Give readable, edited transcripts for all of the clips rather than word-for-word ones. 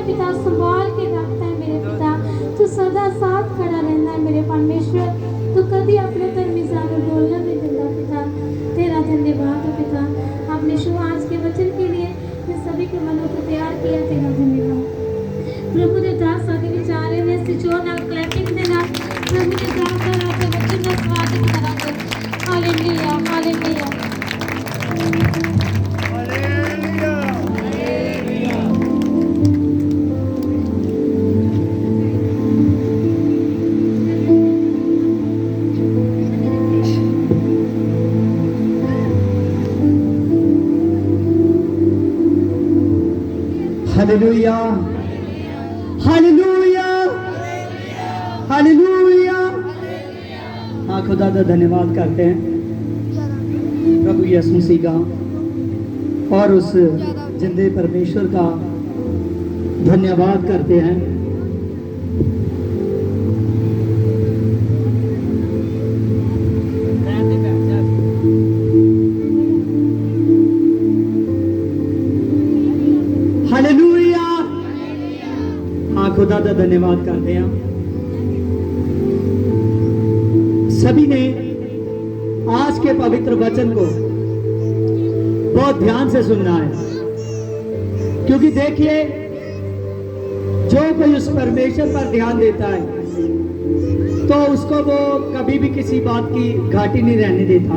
मेरे पिता संभाल के रखता है मेरे पिता, तू सदा साथ खड़ा रहना है मेरे परमेश्वर, तू कभी अपने धर्मी जानो डोलना नहीं देगा पिता। तेरा धन्यवाद हो पिता, आपने शुभ आज के वचन के लिए इन सभी के मनों को तैयार किया, तेरा धन्यवाद। प्रभु ने दास आगे विचारे में से जो ना क्लैपिंग देना, प्रभु ने दास और आपके वचन का स्वागत करा। Hallelujah hallelujah. Hallelujah hallelujah hallelujah. हाँ, खुदा का धन्यवाद करते हैं प्रभु यीशु मसीह का और उस जिंदे परमेश्वर का धन्यवाद करते हैं। हालेलुया। हाँ, खुदा का धन्यवाद करते हैं। सभी ने आज के पवित्र वचन को बहुत ध्यान से सुनना है, क्योंकि देखिए, जो कोई उस परमेश्वर पर ध्यान देता है तो उसको वो कभी भी किसी बात की घाटी नहीं रहने देता।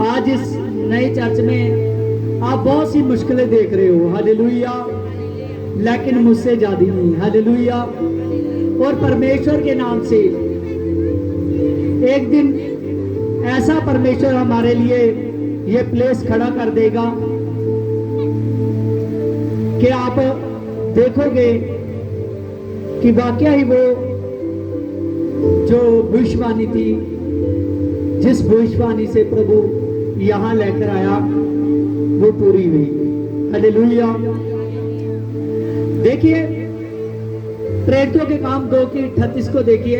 आज इस नए चर्च में आप बहुत सी मुश्किलें देख रहे हो, हालेलुया, लेकिन मुझसे ज्यादा नहीं, हालेलुया। और परमेश्वर के नाम से एक दिन ऐसा परमेश्वर हमारे लिए ये प्लेस खड़ा कर देगा कि आप देखोगे कि वाकया ही वो जो भविष्यवाणी थी, जिस भविष्यवाणी से प्रभु यहां लेकर आया, वो पूरी हुई। हालेलुया। देखिए, प्रेरितों के काम 2:38 को देखिए,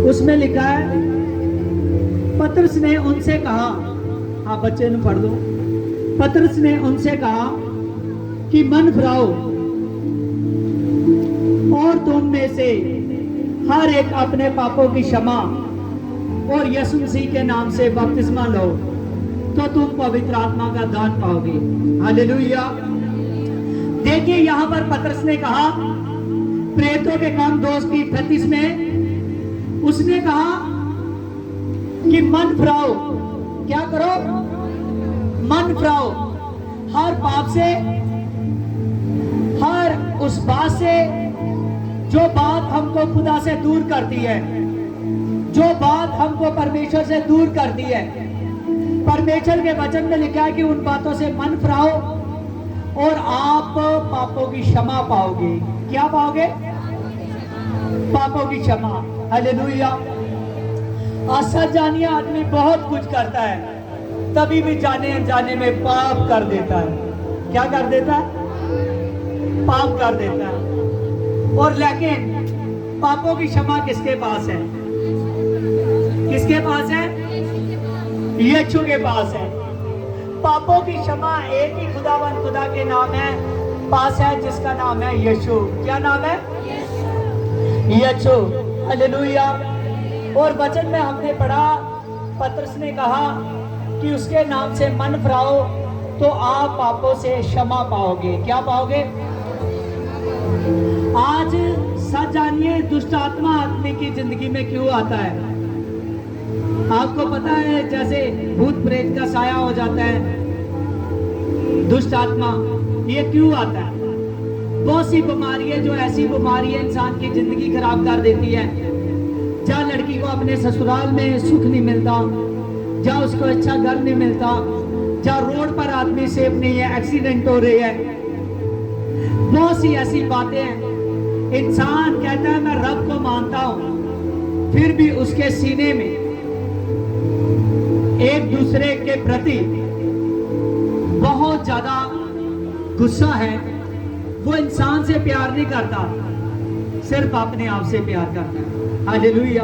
उसमें लिखा है, पतरस ने उनसे कहा, आप बच्चे ने पढ़ दो। पतरस ने उनसे कहा कि मन फिराओ और तुम में से हर एक अपने पापों की क्षमा और यीशु मसीह के नाम से बपतिस्मा लो तो तुम पवित्र आत्मा का दान पाओगे। हालेलुया। देखिए, यहां पर पतरस ने कहा, प्रेरितों के काम 2:38 में उसने कहा कि मन फिराओ। क्या करो? मन फिराओ हर पाप से, हर उस बात से जो बात हमको खुदा से दूर करती है, जो बात हमको परमेश्वर से दूर करती है। परमेश्वर के वचन में लिखा है कि उन बातों से मन फिराओ और आप पापों की क्षमा पाओगे। क्या पाओगे? पापों की क्षमा। हालेलुया। असर जानिए, आदमी बहुत कुछ करता है, तभी भी जाने अनजाने में पाप कर देता है। क्या कर देता है? पाप कर देता है। और लेकिन पापों की क्षमा किसके पास है? किसके पास है? यीशु के पास है। पापों की क्षमा एक ही खुदावन खुदा के नाम है, पास है, जिसका नाम है यीशु। क्या नाम है? यीशु। हालेलुया। और वचन में हमने पढ़ा, पतरस ने कहा कि उसके नाम से मन फिराओ तो आप पापों से क्षमा पाओगे। क्या पाओगे? आज सच जानिए, दुष्ट आत्मा आदमी की जिंदगी में क्यों आता है? आपको पता है, जैसे भूत प्रेत का साया हो जाता है, दुष्ट आत्मा, ये क्यों आता है? बहुत सी बीमारियां, जो ऐसी बीमारी है इंसान की जिंदगी खराब कर देती है। जहाँ लड़की को अपने ससुराल में सुख नहीं मिलता, जहाँ उसको अच्छा घर नहीं मिलता, जहाँ रोड पर आदमी सेफ नहीं है, एक्सीडेंट हो रहे हैं, बहुत सी ऐसी बातें हैं। इंसान कहता है मैं रब को मानता हूं, फिर भी उसके सीने में एक दूसरे के प्रति बहुत ज्यादा गुस्सा है। वो इंसान से प्यार नहीं करता, सिर्फ अपने आप से प्यार करता है। हालेलुया।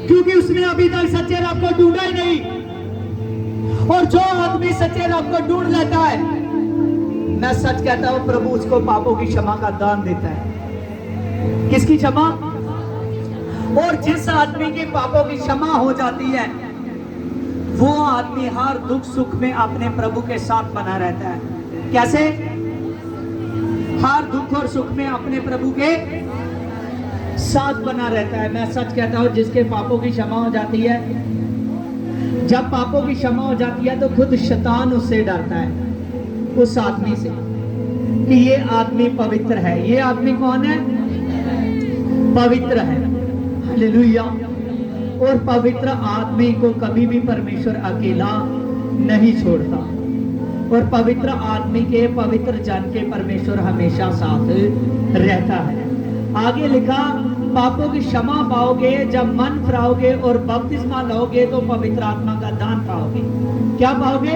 क्योंकि उसने अभी तक सच्चे रब को ढूंढा ही नहीं। और जो आदमी सच्चे रब को ढूंढ लेता है, मैं सच कहता हूं प्रभु उसको पापों की क्षमा का दान देता है। किसकी क्षमा? और जिस आदमी की पापों की क्षमा हो जाती है वो आदमी हर दुख सुख में अपने प्रभु के साथ बना रहता है। कैसे? हर दुख और सुख में अपने प्रभु के साथ बना रहता है। मैं सच कहता हूं जिसके पापों की क्षमा हो जाती है, जब पापों की क्षमा हो जाती है तो खुद शैतान उससे डरता है, उस आदमी से, कि ये आदमी पवित्र है। ये आदमी कौन है? पवित्र है। हालेलुया। और पवित्र आदमी को कभी भी परमेश्वर अकेला नहीं छोड़ता, और पवित्र आदमी के, पवित्र जन के परमेश्वर हमेशा साथ रहता है। आगे लिखा, पापों की क्षमा पाओगे जब मन फिराओगे और बपतिस्मा लोगे तो पवित्र आत्मा का दान पाओगे। क्या पाओगे?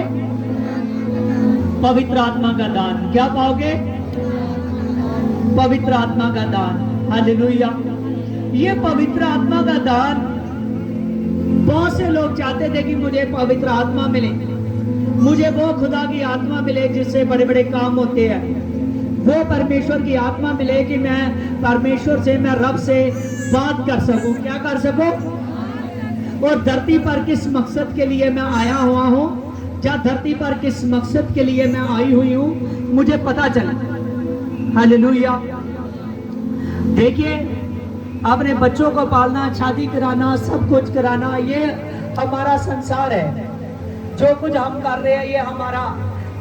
पवित्र आत्मा का दान। क्या पाओगे? पवित्र आत्मा का दान। हालेलुया। ये पवित्र आत्मा का दान, बहुत से लोग चाहते थे कि मुझे पवित्र आत्मा मिले, मुझे वो खुदा की आत्मा मिले जिससे बड़े बड़े काम होते हैं, वो परमेश्वर की आत्मा मिले कि मैं परमेश्वर से, मैं रब से बात कर सकूं। क्या कर सकूं? और धरती पर किस मकसद के लिए मैं आया हुआ हूं, या धरती पर किस मकसद के लिए मैं आई हुई हूं, मुझे पता चले। हालेलुया। देखिए, अपने बच्चों को पालना, शादी कराना, सब कुछ कराना, ये हमारा संसार है। जो कुछ हम कर रहे हैं ये हमारा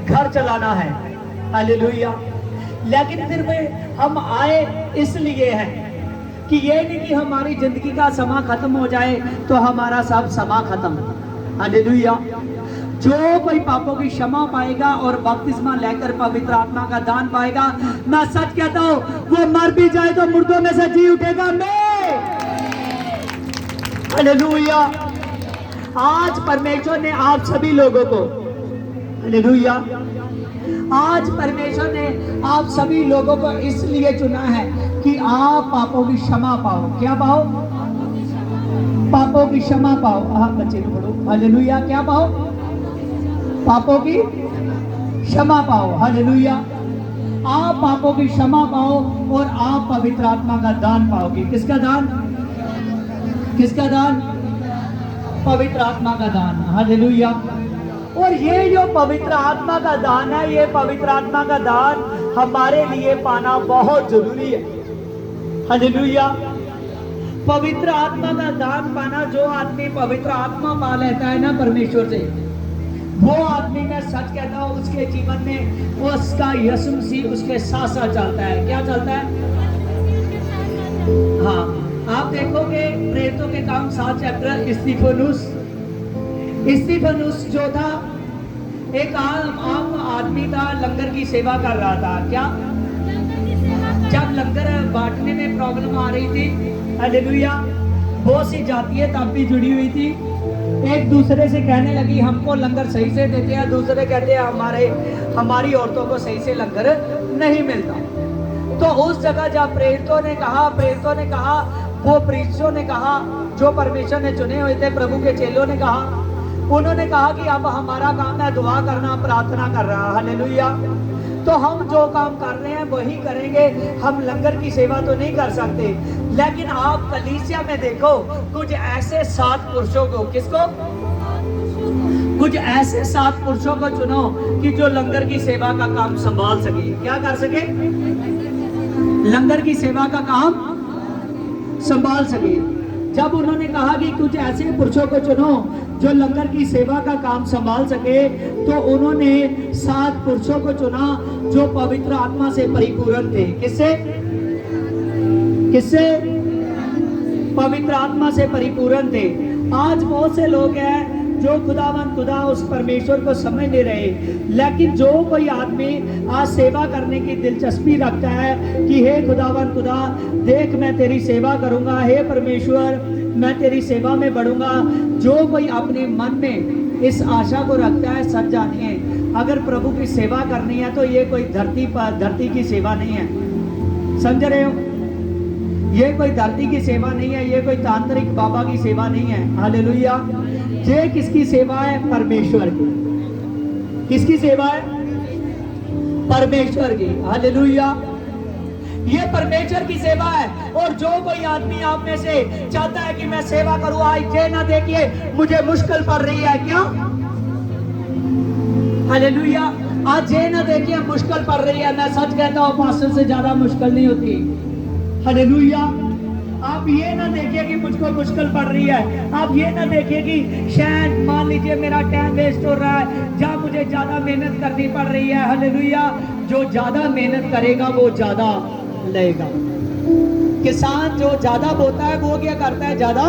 घर चलाना है। हालेलुया। लेकिन फिर भी हम आए इसलिए हैं कि ये नहीं कि हमारी जिंदगी का समा खत्म हो जाए तो हमारा सब समा खत्म। हालेलुया। जो कोई पापों की क्षमा पाएगा और बपतिस्मा लेकर पवित्र आत्मा का दान पाएगा, मैं सच कहता हूं वो मर भी जाए तो मुर्दों में से जी उठेगा। मैं हालेलुया। आज परमेश्वर ने आप सभी लोगों को, हालेलुया, आज परमेश्वर ने आप सभी लोगों को इसलिए चुना है कि आप पापों की क्षमा पाओ। क्या पाओ? पापों की क्षमा पाओ। आप बच्चे को पढ़ो। हालेलुया। क्या पाओ? पापों की क्षमा पाओ। हालेलुया। आप पापों की क्षमा पाओ और आप पवित्र आत्मा का दान पाओगे। किसका दान? किसका दान? पवित्र आत्मा का दान। हालेलुया। और ये जो पवित्र आत्मा का दान है, ये पवित्र आत्मा का दान हमारे लिए पाना बहुत जरूरी है। हालेलुया। पवित्र आत्मा का दान पाना, जो आदमी पवित्र आत्मा पा लेता है ना परमेश्वर से, वो आदमी, मैं सच कहता हूं, उसके जीवन में उसका यीशु मसीह उसके साथ साथ चलता है। क्या चलता है? हाँ, आप देखोगे प्रेरितों के काम 7 चैप्टर, स्तिफनुस जो था एक आम आदमी था, लंगर की सेवा कर रहा था। क्या? जब लंगर बांटने में प्रॉब्लम आ रही थी, हालेलुया, बहुत सी जातियां तब भी जुड़ी हुई थी, एक दूसरे से कहने लगी हमको लंगर सही से देते हैं, दूसरे कहते हैं हमारी औरतों को सही से लंगर नहीं मिलता। तो उस जगह जब प्रेरितों ने कहा, वो प्रीचों ने कहा, जो परमेश्वर ने चुने हुए थे, प्रभु के चेलों ने कहा, उन्होंने कहा कि अब हमारा काम है दुआ करना, प्रार्थना कर रहा। हालेलुया। तो हम जो काम कर रहे हैं वही करेंगे, हम लंगर की सेवा तो नहीं कर सकते। लेकिन आप कलीसिया में देखो, कुछ ऐसे 7 पुरुषों को, किसको? कुछ ऐसे 7 पुरुषों को चुनो कि जो लंगर की सेवा का काम संभाल सके। क्या कर सके? लंगर की सेवा का काम संभाल सके। जब उन्होंने कहा कि कुछ ऐसे पुरुषों को चुनो जो लंगर की सेवा का काम संभाल सके, तो उन्होंने 7 पुरुषों को चुना जो पवित्र आत्मा से परिपूर्ण थे। किससे? किससे? पवित्र आत्मा से परिपूर्ण थे। आज बहुत से लोग हैं जो खुदा उस परमेश्वर को समझ नहीं रहे, लेकिन जो कोई आदमी आज सेवा करने की दिलचस्पी रखता है कि हे खुदा देख मैं तेरी सेवा करूंगा, हे परमेश्वर मैं तेरी सेवा में बढ़ूंगा, जो कोई अपने मन में इस आशा को रखता है, सच जानिए अगर प्रभु की सेवा करनी है तो ये कोई धरती की सेवा नहीं है। समझ रहे हो? ये कोई धरती की सेवा नहीं है, ये कोई तांत्रिक बाबा की सेवा नहीं है। हालेलुया। ये किसकी सेवा है? परमेश्वर की। किसकी सेवा है? परमेश्वर की। हालेलुया। ये परमेश्वर की सेवा है। और जो कोई आदमी आप में से चाहता है कि मैं सेवा करूं, आज ये ना देखिए मुझे मुश्किल पड़ रही है, क्या? हालेलुया। आज ये ना देखिए मुश्किल पड़ रही है, मैं सच कहता हूं पास्टर से ज्यादा मुश्किल नहीं होती। हालेलुया। आप ये ना देखिए कि मुझको मुश्किल पड़ रही है, आप ये ना देखिए कि शायद मान लीजिए मेरा टाइम वेस्ट हो रहा है, जहाँ मुझे ज्यादा मेहनत करनी पड़ रही है। हालेलुया। जो ज्यादा मेहनत करेगा वो ज्यादा लेगा। किसान जो ज्यादा बोता है वो क्या करता है? ज्यादा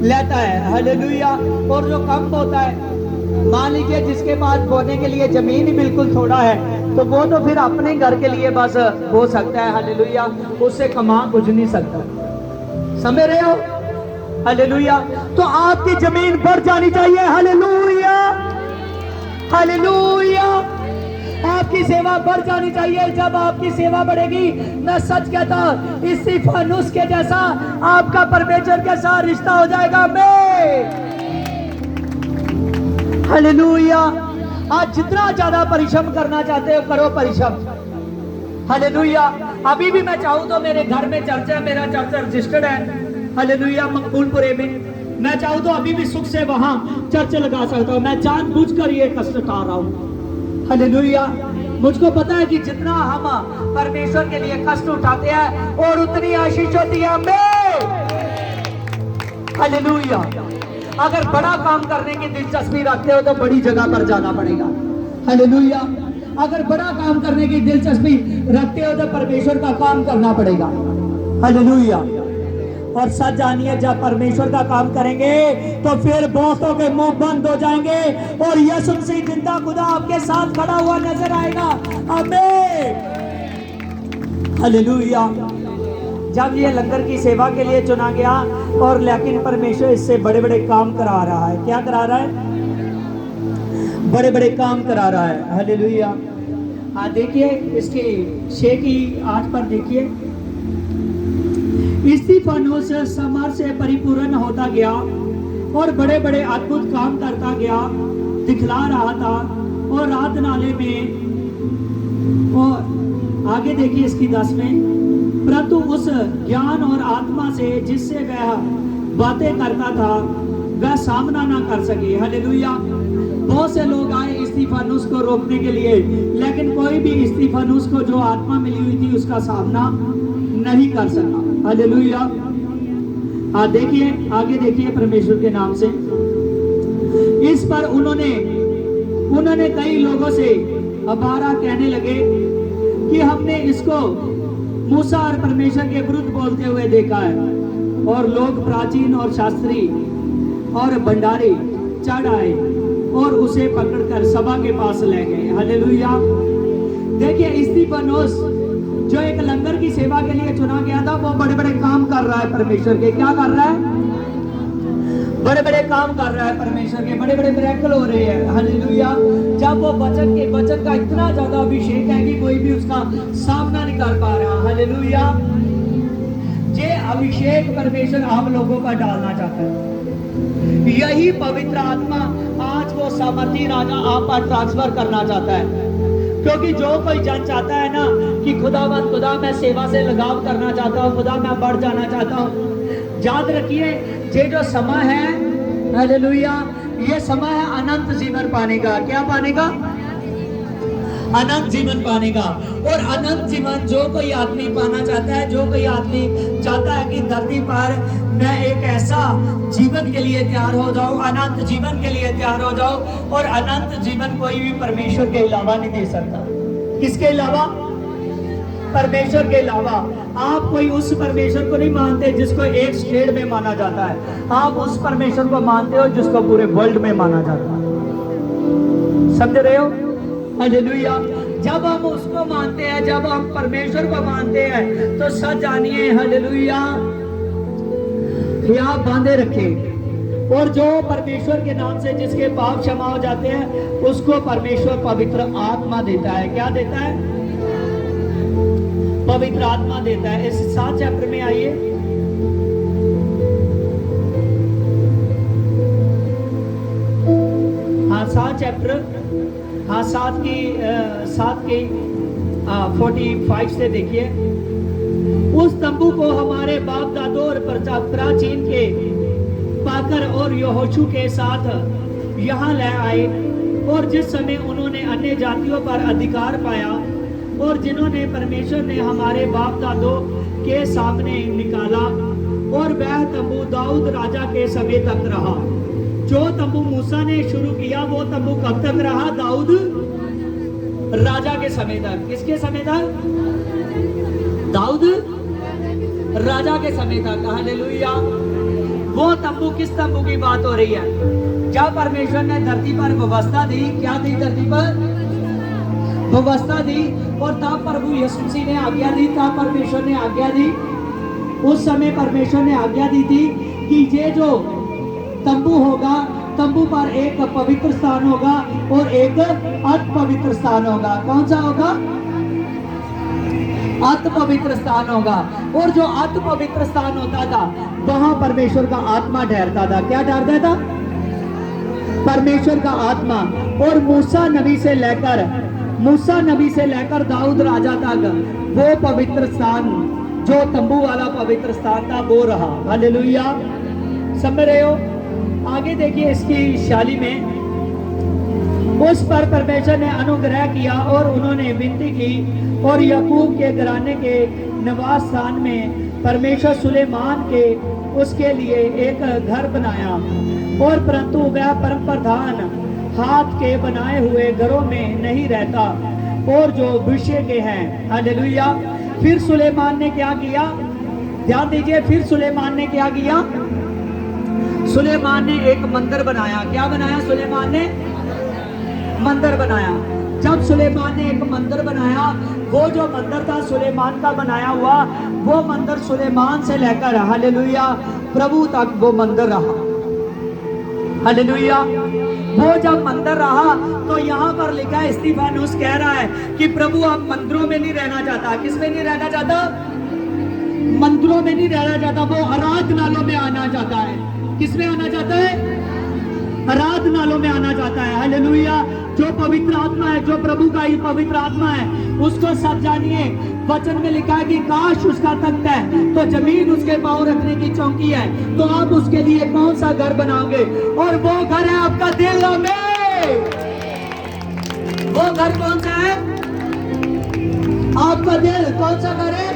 लेता है। हालेलुया। और जो कम बोता है, मान लीजिए जिसके पास बोने के लिए जमीन ही बिल्कुल थोड़ा है, तो वो तो फिर अपने घर के लिए बस बो सकता है। हालेलुया। उससे कमा कुछ नहीं सकता। समझ रहे हो? हालेलुया। तो आपकी जमीन बढ़ जानी चाहिए। हालेलुया। हालेलुया। आपकी सेवा बढ़ जानी चाहिए। जब आपकी सेवा बढ़ेगी, मैं सच कहता हूं स्तिफनुस के जैसा आपका परमेश्वर के साथ रिश्ता हो जाएगा। मैं हालेलुया। आज जितना ज्यादा परिश्रम करना चाहते हो करो परिश्रम। हालेलुया। अभी भी मैं चाहूं तो मेरे घर में चर्च है, मेरा चर्च रजिस्टर्ड है। हालेलुया। मकबूलपुरे में मैं चाहूं तो अभी भी सुख से वहां चर्च लगा सकता हूं। मैं जानबूझकर ये कष्ट उठा रहा हूं। हालेलुया। मुझको पता है कि जितना हम परमेश्वर के लिए कष्ट उठाते हैं और उतनी आशीष होती है हमें। हालेलुया। अगर बड़ा काम करने की दिलचस्पी रखते हो तो बड़ी जगह पर जाना पड़ेगा। हालेलुया। अगर बड़ा काम करने की दिलचस्पी रखते हो तो परमेश्वर का काम करना पड़ेगा। हालेलुया। और सच जानिए, जब परमेश्वर का काम करेंगे तो फिर बहुतों के मुंह बंद हो जाएंगे और यीशु मसीह जिंदा खुदा आपके साथ खड़ा हुआ नजर आएगा। आमीन। हालेलुया। जब ये लंगर की सेवा के लिए चुना गया, और लेकिन परमेश्वर इससे बड़े बड़े काम करा रहा है। क्या करा रहा है? बड़े बड़े काम करा रहा है। हालेलुया। हाँ देखिए इसके 6 की 8 पर देखिए, स्तिफनुस सामर्थ से परिपूर्ण होता गया और बड़े बड़े अद्भुत काम करता गया, दिखला रहा था और आराधनालय में। और आगे देखिए इसकी 10 में, परंतु उस ज्ञान और आत्मा से जिससे वह बातें करता था वह सामना ना कर सके। हालेलुया। बहुत से लोग आए स्तिफनुस को रोकने के लिए, लेकिन कोई भी स्तिफनुस को जो आत्मा मिली हुई थी उसका सामना नहीं कर सका। हालेलुया। देखिए आगे देखिए परमेश्वर के नाम से। इस पर उन्होंने कई लोगों से अबारा कहने लगे कि हमने इसको मूसा और परमेश्वर के विरुद्ध बोलते हुए देखा है। और लोग प्राचीन और शास्त्री और भंडारी चढ़ आए और उसे पकड़कर सभा के पास ले गए। हालेलुया। देखिए स्तिफनुस जो एक लंगर की सेवा के लिए चुना गया था, वो बड़े बड़े काम कर रहा है परमेश्वर के। क्या कर रहा है? बड़े बड़े काम कर रहा है परमेश्वर के। बड़े बड़े मिरेकल हो रहे हैं। हालेलुया। जब वो वचन का इतना ज्यादा अभिषेक है कि कोई भी उसका सामना नहीं कर पा रहा। हालेलुया। ये अभिषेक परमेश्वर आप लोगों का डालना चाहता है। यही पवित्र आत्मा आज वो सामर्थी राजा आप पर ट्रांसफर करना चाहता है। क्योंकि जो कोई जन चाहता है ना कि खुदा मैं सेवा से लगाव करना चाहता हूँ, खुदा मैं बढ़ जाना चाहता हूँ, याद रखिए ये जो समय है, हालेलुया, ये समय है अनंत जीवन पाने का। क्या पाने का? अनंत जीवन पाने का। और अनंत जीवन जो कोई आदमी पाना चाहता है, जो कोई आदमी चाहता है कि धरती पर मैं एक ऐसा जीवन के लिए तैयार हो जाऊं, अनंत जीवन के लिए तैयार हो जाऊं। और अनंत जीवन कोई भी परमेश्वर के अलावा नहीं दे सकता। किसके अलावा? परमेश्वर के अलावा। आप कोई उस परमेश्वर को नहीं मानते जिसको एक स्टेट में माना जाता है, आप उस परमेश्वर को मानते हो जिसको पूरे वर्ल्ड में माना जाता है। समझ रहे हो? हालेलुया। जब हम उसको मानते हैं, जब हम परमेश्वर को मानते हैं, तो सच जानिए हालेलुया, आप बांधे रखे। और जो परमेश्वर के नाम से जिसके पाप क्षमा हो जाते हैं, उसको परमेश्वर पवित्र आत्मा देता है। क्या देता है? पवित्र आत्मा देता है। इस 7 चैप्टर में आइए। हाँ 7 चैप्टर, हाँ 45 से देखिए। उस तंबू को हमारे बाप दादों और प्राचीन के पाकर और यहोशू के साथ यहाँ ले आए, और जिस समय उन्होंने अन्य जातियों पर अधिकार पाया और जिन्होंने परमेश्वर ने हमारे बाप दादों के सामने निकाला, और वह तंबू दाऊद राजा के समय तक रहा। जो तंबू मूसा ने शुरू किया वो तंबू कब तक रहा? दाऊद राजा के समय तक। किसके समय तक? दाऊद राजा के समय तक। हालेलुया। वो तंबू किस तंबू की बात हो रही है? जब परमेश्वर ने धरती पर व्यवस्था दी, क्या दी? धरती पर व्यवस्था दी, और तब प्रभु यीशु मसीह ने आज्ञा दी, तब परमेश्वर ने आज्ञा दी। उस समय परमेश्वर ने आज्ञा दी थी कि ये जो तंबू होगा, तंबू पर एक पवित्र स्थान होगा और एक अति पवित्र स्थान होगा। कौन सा होगा? अति पवित्र स्थान होगा। और जो अति पवित्र स्थान होता था वहां परमेश्वर का आत्मा ठहरता था। क्या ठहरता था? परमेश्वर का आत्मा। और मूसा नबी से लेकर दाऊद राजा तक वो पवित्र स्थान, जो तंबू वाला पवित्र स्थान था, वो रहा। हालेलुया। समझ रहे हो? आगे देखिए इसकी शाली में, उस पर परमेश्वर ने अनुग्रह किया और उन्होंने विनती की, और याकूब के घराने के निवास स्थान में परमेश्वर सुलेमान के उसके लिए एक घर बनाया, और परंतु वह परम प्रधान हाथ के बनाए हुए घरों में नहीं रहता, और जो विषय के हैं। हालेलुया। फिर सुलेमान ने क्या किया? ध्यान दीजिए। फिर सुलेमान ने क्या किया? सुलेमान ने एक मंदिर बनाया। क्या बनाया? सुलेमान ने मंदिर बनाया। जब सुलेमान ने एक मंदिर बनाया, वो जो मंदिर था सुलेमान का बनाया हुआ, वो मंदिर सुलेमान से लेकर हालेलुया प्रभु तक वो मंदिर रहा। हालेलुया। वो जब मंदिर रहा तो यहाँ पर लिखा है, स्तिफानुस कह रहा है कि प्रभु अब मंदिरों में नहीं रहना चाहता। किस में नहीं रहना चाहता? मंदिरों में नहीं रहना चाहता। वो आराधनालयों में आना चाहता है। किस में आना चाहता है? आराधनालयों में आना चाहता है। हालेलुया। जो पवित्र आत्मा है, जो प्रभु का ही पवित्र आत्मा है, उसको सब जानिए। वचन में लिखा है कि काश उसका तख्त है तो जमीन उसके पांव रखने की चौकी है, तो आप उसके लिए कौन सा घर बनाओगे? और वो घर है आपका दिल में। वो घर कौन सा है? आपका दिल। कौन सा घर है?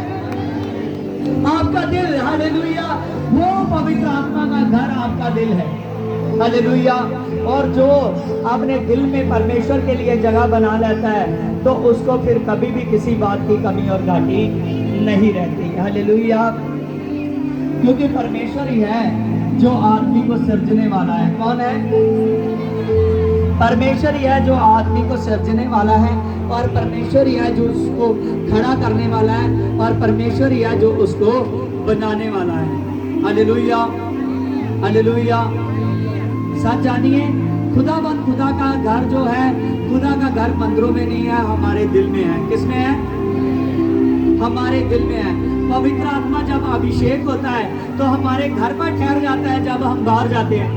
आपका दिल। हालेलुया। वो पवित्र आत्मा का घर आपका दिल है। हालेलुया। और जो अपने दिल में परमेश्वर के लिए जगह बना लेता है तो उसको फिर कभी भी किसी बात की कमी और घाटी नहीं रहती। हालेलुया। क्योंकि परमेश्वर ही है जो आदमी को सिरजने वाला है। कौन है? परमेश्वर ही है जो आदमी को सिरजने वाला है, और परमेश्वर ही है जो उसको खड़ा करने वाला है, और परमेश्वर ही है जो उसको बनाने वाला है। हालेलुया। हालेलुया। सच जानिए, खुदा का घर जो है, खुदा का घर मंदिरों में नहीं है, हमारे दिल में है। किसमें है? हमारे दिल में है। पवित्र आत्मा जब अभिषेक होता है तो हमारे घर पर ठहर जाता है जब हम बाहर जाते हैं।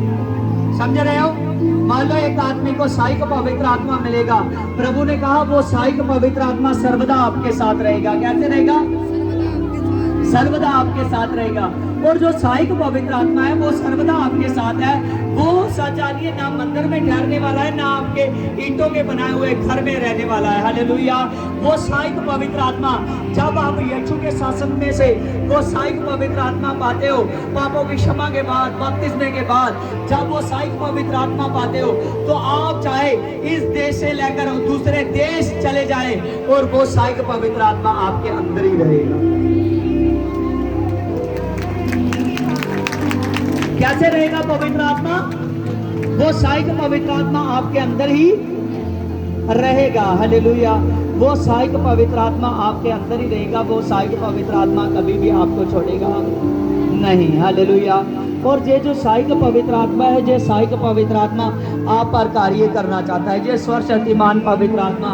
समझ रहे हो? मान लो एक आदमी को साइक पवित्र आत्मा मिलेगा, प्रभु ने कहा वो साइक पवित्र आत्मा सर्वदा आपके साथ रहेगा। कैसे रहेगा? सर्वदा आपके साथ रहेगा। और जो साइक पवित्र आत्मा है वो सर्वदा आपके साथ है। वो सच जानिए, ना मंदिर में ठहरने वाला है, ना आपके ईंटों के बनाए हुए घर में रहने वाला है। हालेलुया। वो साइक पवित्र आत्मा, जब आप यीशु के शासन में से वो साइक पवित्र आत्मा पाते हो, पापों की क्षमा के बाद, बपतिस्मे के बाद, जब वो साइक पवित्र आत्मा पाते हो तो आप चाहे इस देश से लेकर दूसरे देश चले जाए और वो साइक पवित्र आत्मा आपके अंदर ही रहेगा। कैसे रहेगा पवित्र आत्मा? वो साइक पवित्र आत्मा आपके अंदर ही रहेगा। हालेलुया। वो साइक पवित्र आत्मा आपके अंदर ही रहेगा। वो साइक पवित्र आत्मा कभी भी आपको छोड़ेगा नहीं। हालेलुया। और ये जो साइक पवित्र आत्मा है, ये साइक पवित्र आत्मा आप पर कार्य करना चाहता है। ये सर्वशक्तिमान पवित्र आत्मा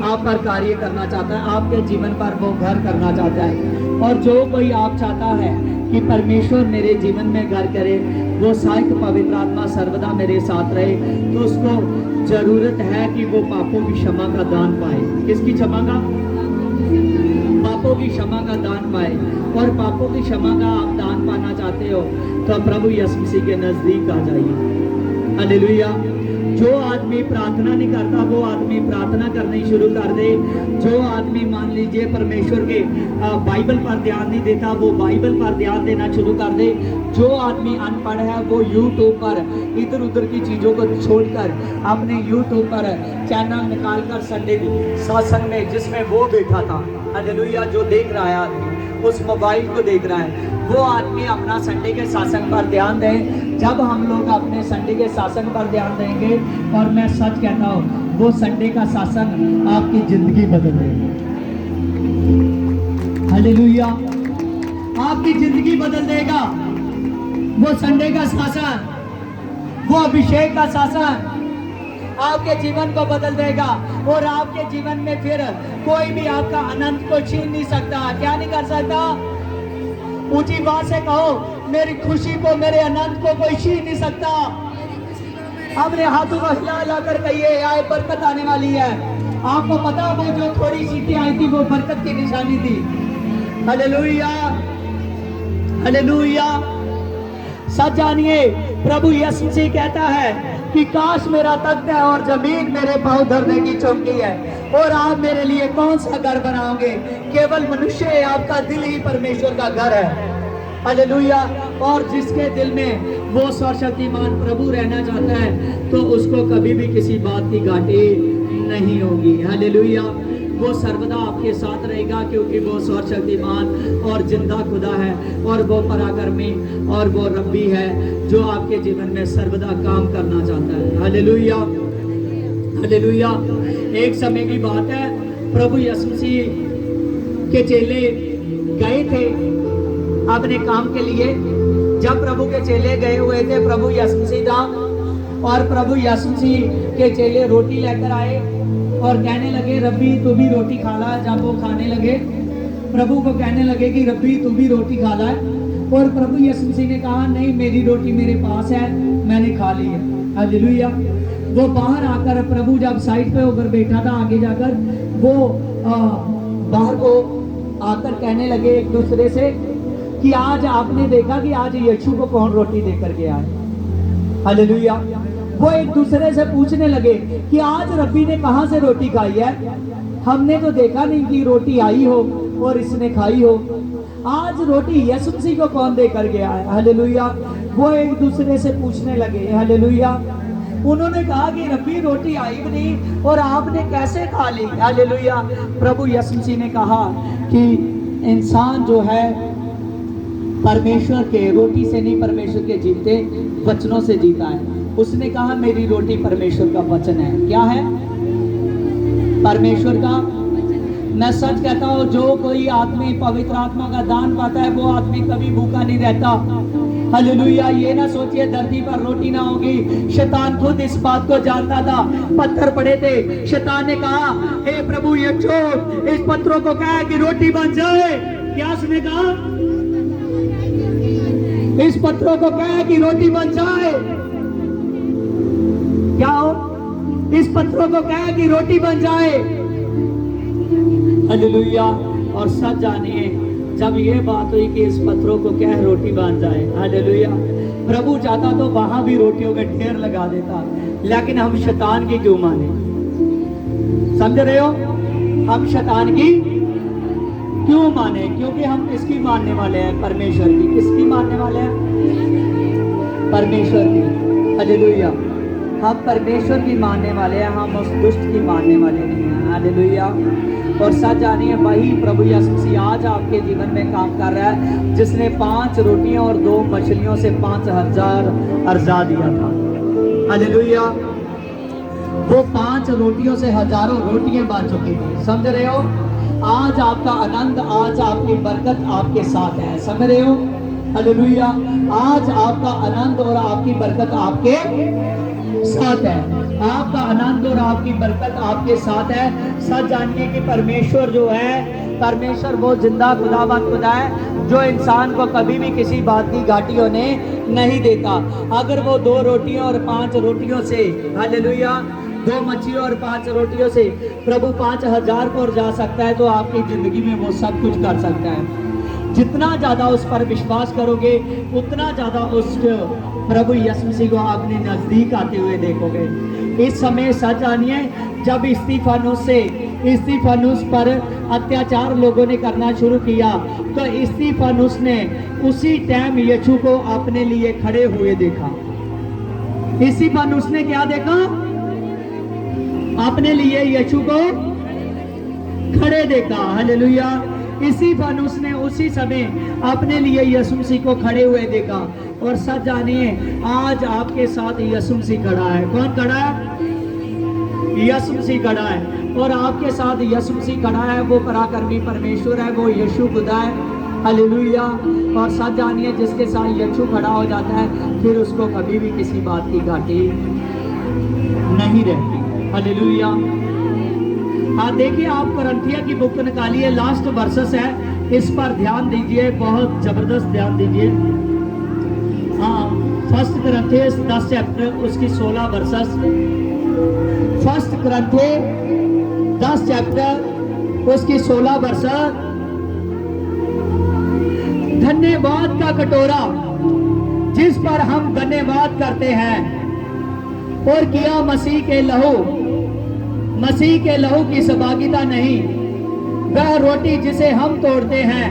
आप पर कार्य करना चाहता है, आपके जीवन पर वो घर करना चाहता है। और जो कोई आप चाहता है कि परमेश्वर मेरे जीवन में घर करे, वो सहायक पवित्र आत्मा सर्वदा मेरे साथ रहे, तो उसको जरूरत है कि वो पापों की क्षमा का दान पाए। किसकी क्षमा का? पापों की क्षमा का दान पाए। और पापों की क्षमा का आप दान पाना चाहते हो तो प्रभु यीशु मसीह के नजदीक आ जाइए। हालेलुया। जो आदमी प्रार्थना नहीं करता वो आदमी प्रार्थना करनी शुरू कर दे। जो आदमी मान लीजिए परमेश्वर के बाइबल पर ध्यान नहीं देता वो बाइबल पर ध्यान देना शुरू कर दे। जो आदमी अनपढ़ है वो यूट्यूब पर इधर उधर की चीज़ों को छोड़कर अपने यूट्यूब पर चैनल निकाल कर संडे सत्संग में जिसमें वो बैठा था, हालेलुया, जो देख रहा है आदमी उस मोबाइल को देख रहा है, वो आदमी अपना संडे के सत्संग पर ध्यान दें। जब हम लोग अपने संडे के सत्संग पर ध्यान देंगे, और मैं सच कहता हूँ वो संडे का सत्संग आपकी जिंदगी बदल देगा। हालेलुया, आपकी जिंदगी बदल देगा। वो संडे का सत्संग, वो अभिषेक का सत्संग आपके जीवन को बदल देगा। और आपके जीवन में फिर कोई भी आपका आनंद को छीन नहीं सकता। क्या नहीं कर सकता? ऊंची बात से कहो, मेरी खुशी को, मेरे आनंद को कोई छीन नहीं सकता। अपने हाथों को हिला हिला कर कहिए, आए बरकत आने वाली है। आपको पता वो जो थोड़ी सीटें आई थी वो बरकत की निशानी थी। Hallelujah, hallelujah. सच जानिए, प्रभु यीशु मसीह कहता है कि काश मेरा तख्त है और जमीन मेरे पांव धरने की चौकी है, और आप मेरे लिए कौन सा घर बनाओगे? केवल मनुष्य है, आपका दिल ही परमेश्वर का घर है। हालेलुया। और जिसके दिल में वो सर्वशक्तिमान प्रभु रहना चाहता है तो उसको कभी भी किसी बात की घाटी नहीं होगी। हालेलुया। वो सर्वदा आपके साथ रहेगा, क्योंकि वो सर्वशक्तिमान और जिंदा खुदा है, और वो पराक्रमी और वो रब्बी है जो आपके जीवन में सर्वदा काम करना चाहता है। Hallelujah, hallelujah. एक समय की बात है, प्रभु यीशु मसीह के चेले गए थे अपने काम के लिए। जब प्रभु के चेले गए हुए थे, प्रभु यीशु मसीह था, और प्रभु यीशु मसीह के चेले रोटी लेकर आए और कहने लगे, रब्बी तू भी रोटी खा ला। जब वो खाने लगे, प्रभु को कहने लगे कि रब्बी तू भी रोटी खा ला। और प्रभु यीशु मसीह ने कहा, नहीं, मेरी रोटी मेरे पास है, मैंने खा ली है। हालेलुया। वो बाहर आकर, प्रभु जब साइड पे होकर बैठा था, आगे जाकर वो बाहर को आकर कहने लगे एक दूसरे से कि आज आपने देखा कि आज यीशु को कौन रोटी देकर गया है। हालेलुया। वो एक दूसरे से पूछने लगे कि आज रब्बी ने कहां से रोटी खाई है? हमने तो देखा नहीं कि रोटी आई हो और इसने खाई हो। आज रोटी यीशु मसीह को कौन देकर गया है? हालेलुया। वो एक दूसरे से पूछने लगे। हालेलुया। उन्होंने कहा कि रब्बी रोटी आई भी नहीं और आपने कैसे खा ली? हालेलुया। प्रभु यीशु मसीह ने कहा कि इंसान जो है परमेश्वर के रोटी से नहीं, परमेश्वर के जीते वचनों से जीता है। उसने कहा मेरी रोटी परमेश्वर का वचन है। क्या है? परमेश्वर का। मैं सच कहता हूँ, जो कोई आदमी पवित्र आत्मा का दान पाता है वो आदमी कभी भूखा नहीं रहता। हालेलुया। ये ना सोचिए धरती पर रोटी ना होगी। शैतान खुद इस बात को जानता था। पत्थर पड़े थे, शैतान ने कहा, हे प्रभु ये छोड़, इस पत्थरों को कहा कि रोटी बन जाए। क्या उसने कहा? इस पत्थरों को कहा कि रोटी बन जाए। क्या हो? इस पत्थरों को कहा कि रोटी बन जाए। हालेलुया। और सच जानिए, जब ये बात हुई कि इस पत्थरों को क्या रोटी बन जाए, हालेलुया, प्रभु चाहता तो वहां भी रोटियों के ढेर लगा देता, लेकिन हम शैतान की क्यों माने? समझ रहे हो? हम शैतान की क्यों माने? क्योंकि हम किसकी मानने वाले हैं? परमेश्वर की। किसकी मानने वाले हैं? परमेश्वर की। हालेलुया। हम परमेश्वर की मानने वाले हैं, हम उस दुष्ट की मानने वाले नहीं हैं। हालेलुया। और सच जानिए, वही प्रभु यीशु मसीह आज आपके जीवन में काम कर रहा है, जिसने 5 रोटियां और 2 मछलियों से 5000 अर्जा दिया था। हालेलुया। वो 5 रोटियों से हजारों रोटियां बन चुकी थी। समझ रहे हो? आज आपका आनंद, आज आपकी बरकत आपके साथ है। समझ रहे हो? हालेलुया। आज आपका आनंद और आपकी बरकत आपके साथ है। आपका आनंद और आपकी बरकत आपके साथ है। सच जानिए कि परमेश्वर जो है परमेश्वर वो जिंदा खुदावंद खुदा है जो इंसान को कभी भी किसी बात की घाटी होने नहीं देता। अगर वो 2 रोटियों और 5 रोटियों से, हालेलुया, 2 मच्छियों और 5 रोटियों से प्रभु 5000 को और जा सकता है, तो आपकी जिंदगी में वो सब कुछ कर सकता है। जितना ज्यादा उस पर विश्वास करोगे उतना ज्यादा उस प्रभु यीशु मसीह को अपने नजदीक आते हुए देखोगे। इस समय सच जानिए, जब स्तिफनुस पर अत्याचार लोगों ने करना शुरू किया तो स्तिफनुस ने उसी टाइम यीशु को अपने लिए खड़े हुए देखा। स्तिफनुस ने क्या देखा? अपने लिए यीशु को खड़े देखा। हालेलुया। स्तिफनुस ने उसी समय अपने लिए यीशु मसीह को खड़े हुए देखा। और सच जानिए, आज आपके साथ यीशु मसीह खड़ा है। कौन खड़ा है? यीशु मसीह खड़ा है। और आपके साथ यीशु मसीह खड़ा है, वो पराक्रमी परमेश्वर है, वो यीशु खुदा है। हालेलुया। और सच जानिए, जिसके साथ यीशु खड़ा हो जाता है फिर उसको कभी भी किसी बात की घाटी नहीं रहती। हालेलुया। हाँ, देखिए, आप कुरिन्थियों की बुक निकालिए, लास्ट वर्सेस है, इस पर ध्यान दीजिए, बहुत जबरदस्त ध्यान दीजिए। हाँ, 1 कुरिन्थियों 10 चैप्टर उसकी 16 वर्सेस। 1 कुरिन्थियों 10 चैप्टर उसकी 16 वर्सेस। धन्यवाद का कटोरा जिस पर हम धन्यवाद करते हैं, और किया मसीह के लहू की सहभागिता नहीं, वह रोटी जिसे हम तोड़ते हैं,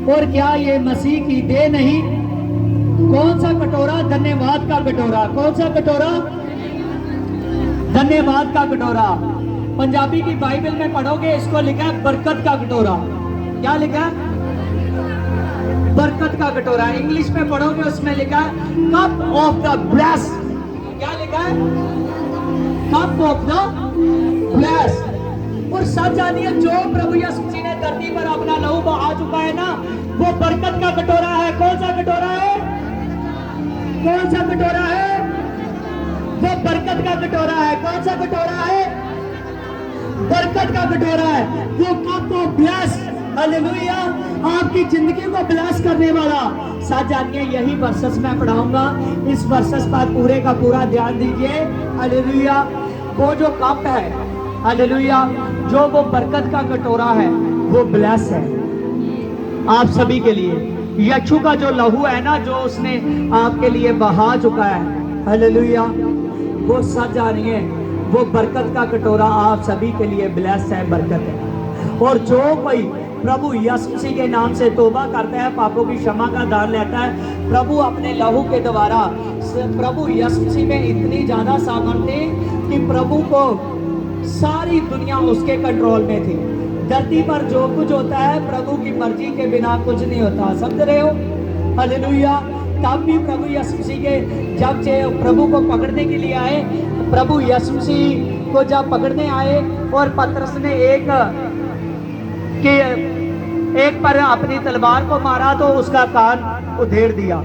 और क्या ये मसीह की देह नहीं? कौन सा कटोरा? धन्यवाद का कटोरा। कौन सा कटोरा? धन्यवाद का कटोरा। पंजाबी की बाइबल में पढ़ोगे, इसको लिखा है बरकत का कटोरा। क्या लिखा है? बरकत का कटोरा। इंग्लिश में पढ़ोगे, उसमें लिखा है कप ऑफ द ब्लेस। क्या लिखा है? Cup of the bless. और सब जानिए, जो प्रभु यीशु मसीह ने धरती पर अपना लहू बहा चुका है ना, वो बरकत का कटोरा है। कौन सा कटोरा है? कौन सा कटोरा है? वो बरकत का कटोरा है। कौन सा कटोरा है? बरकत का कटोरा है। वो कप ऑफ ब्लेस। हालेलुया। आपकी जिंदगी को ब्लेस करने वाला। साथ जानिए, यही वर्सेस मैं पढ़ाऊंगा। इस वर्सेस पर पूरे का पूरा ध्यान दीजिए। हालेलुया। वो जो कप है, हालेलुया, जो वो बरकत का कटोरा है, वो ब्लेस है आप सभी के लिए। यीशु का जो लहू है ना, जो उसने आपके लिए बहा चुका है, हालेलुया, वो सच जानिए, वो बरकत का कटोरा आप सभी के लिए ब्लेस है, बरकत है। और जो कोई प्रभु यीशु मसीह के नाम से तौबा करता है, पापों की क्षमा का दान लेता है, प्रभु अपने लहू के द्वारा, प्रभु यीशु मसीह में इतनी ज्यादा सामर्थ्य कि प्रभु को सारी दुनिया उसके कंट्रोल में थी। धरती पर जो कुछ होता है प्रभु की मर्जी के बिना कुछ नहीं होता। समझ रहे हो? हालेलुया। तब भी प्रभु यीशु मसीह के जब प्रभु को पकड़ने के लिए आए, प्रभु यीशु मसीह को जब पकड़ने आए और पतरस ने एक पर अपनी तलवार को मारा तो उसका कान उधेड़ दिया।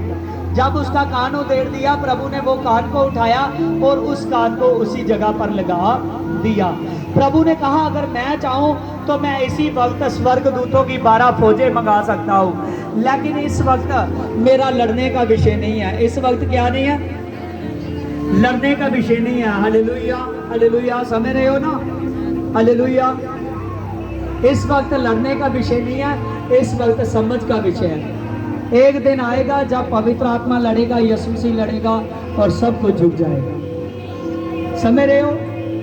जब उसका कान उधेड़ दिया, प्रभु ने वो कान को उठाया और उस कान को उसी जगह पर लगा दिया। प्रभु ने कहा, अगर मैं चाहूं तो मैं इसी वक्त स्वर्गदूतों की 12 फौजें मंगा सकता हूं, लेकिन इस वक्त मेरा लड़ने का विषय नहीं है। इस वक्त क्या नहीं है? लड़ने का विषय नहीं है। Hallelujah, hallelujah. समझ रहे हो ना? हालेलुया। इस वक्त लड़ने का विषय नहीं है, इस वक्त समझ का विषय है। एक दिन आएगा जब पवित्र आत्मा लड़ेगा, यीशु मसीह लड़ेगा और सब कुछ झुक जाएगा। समझ रहे हो?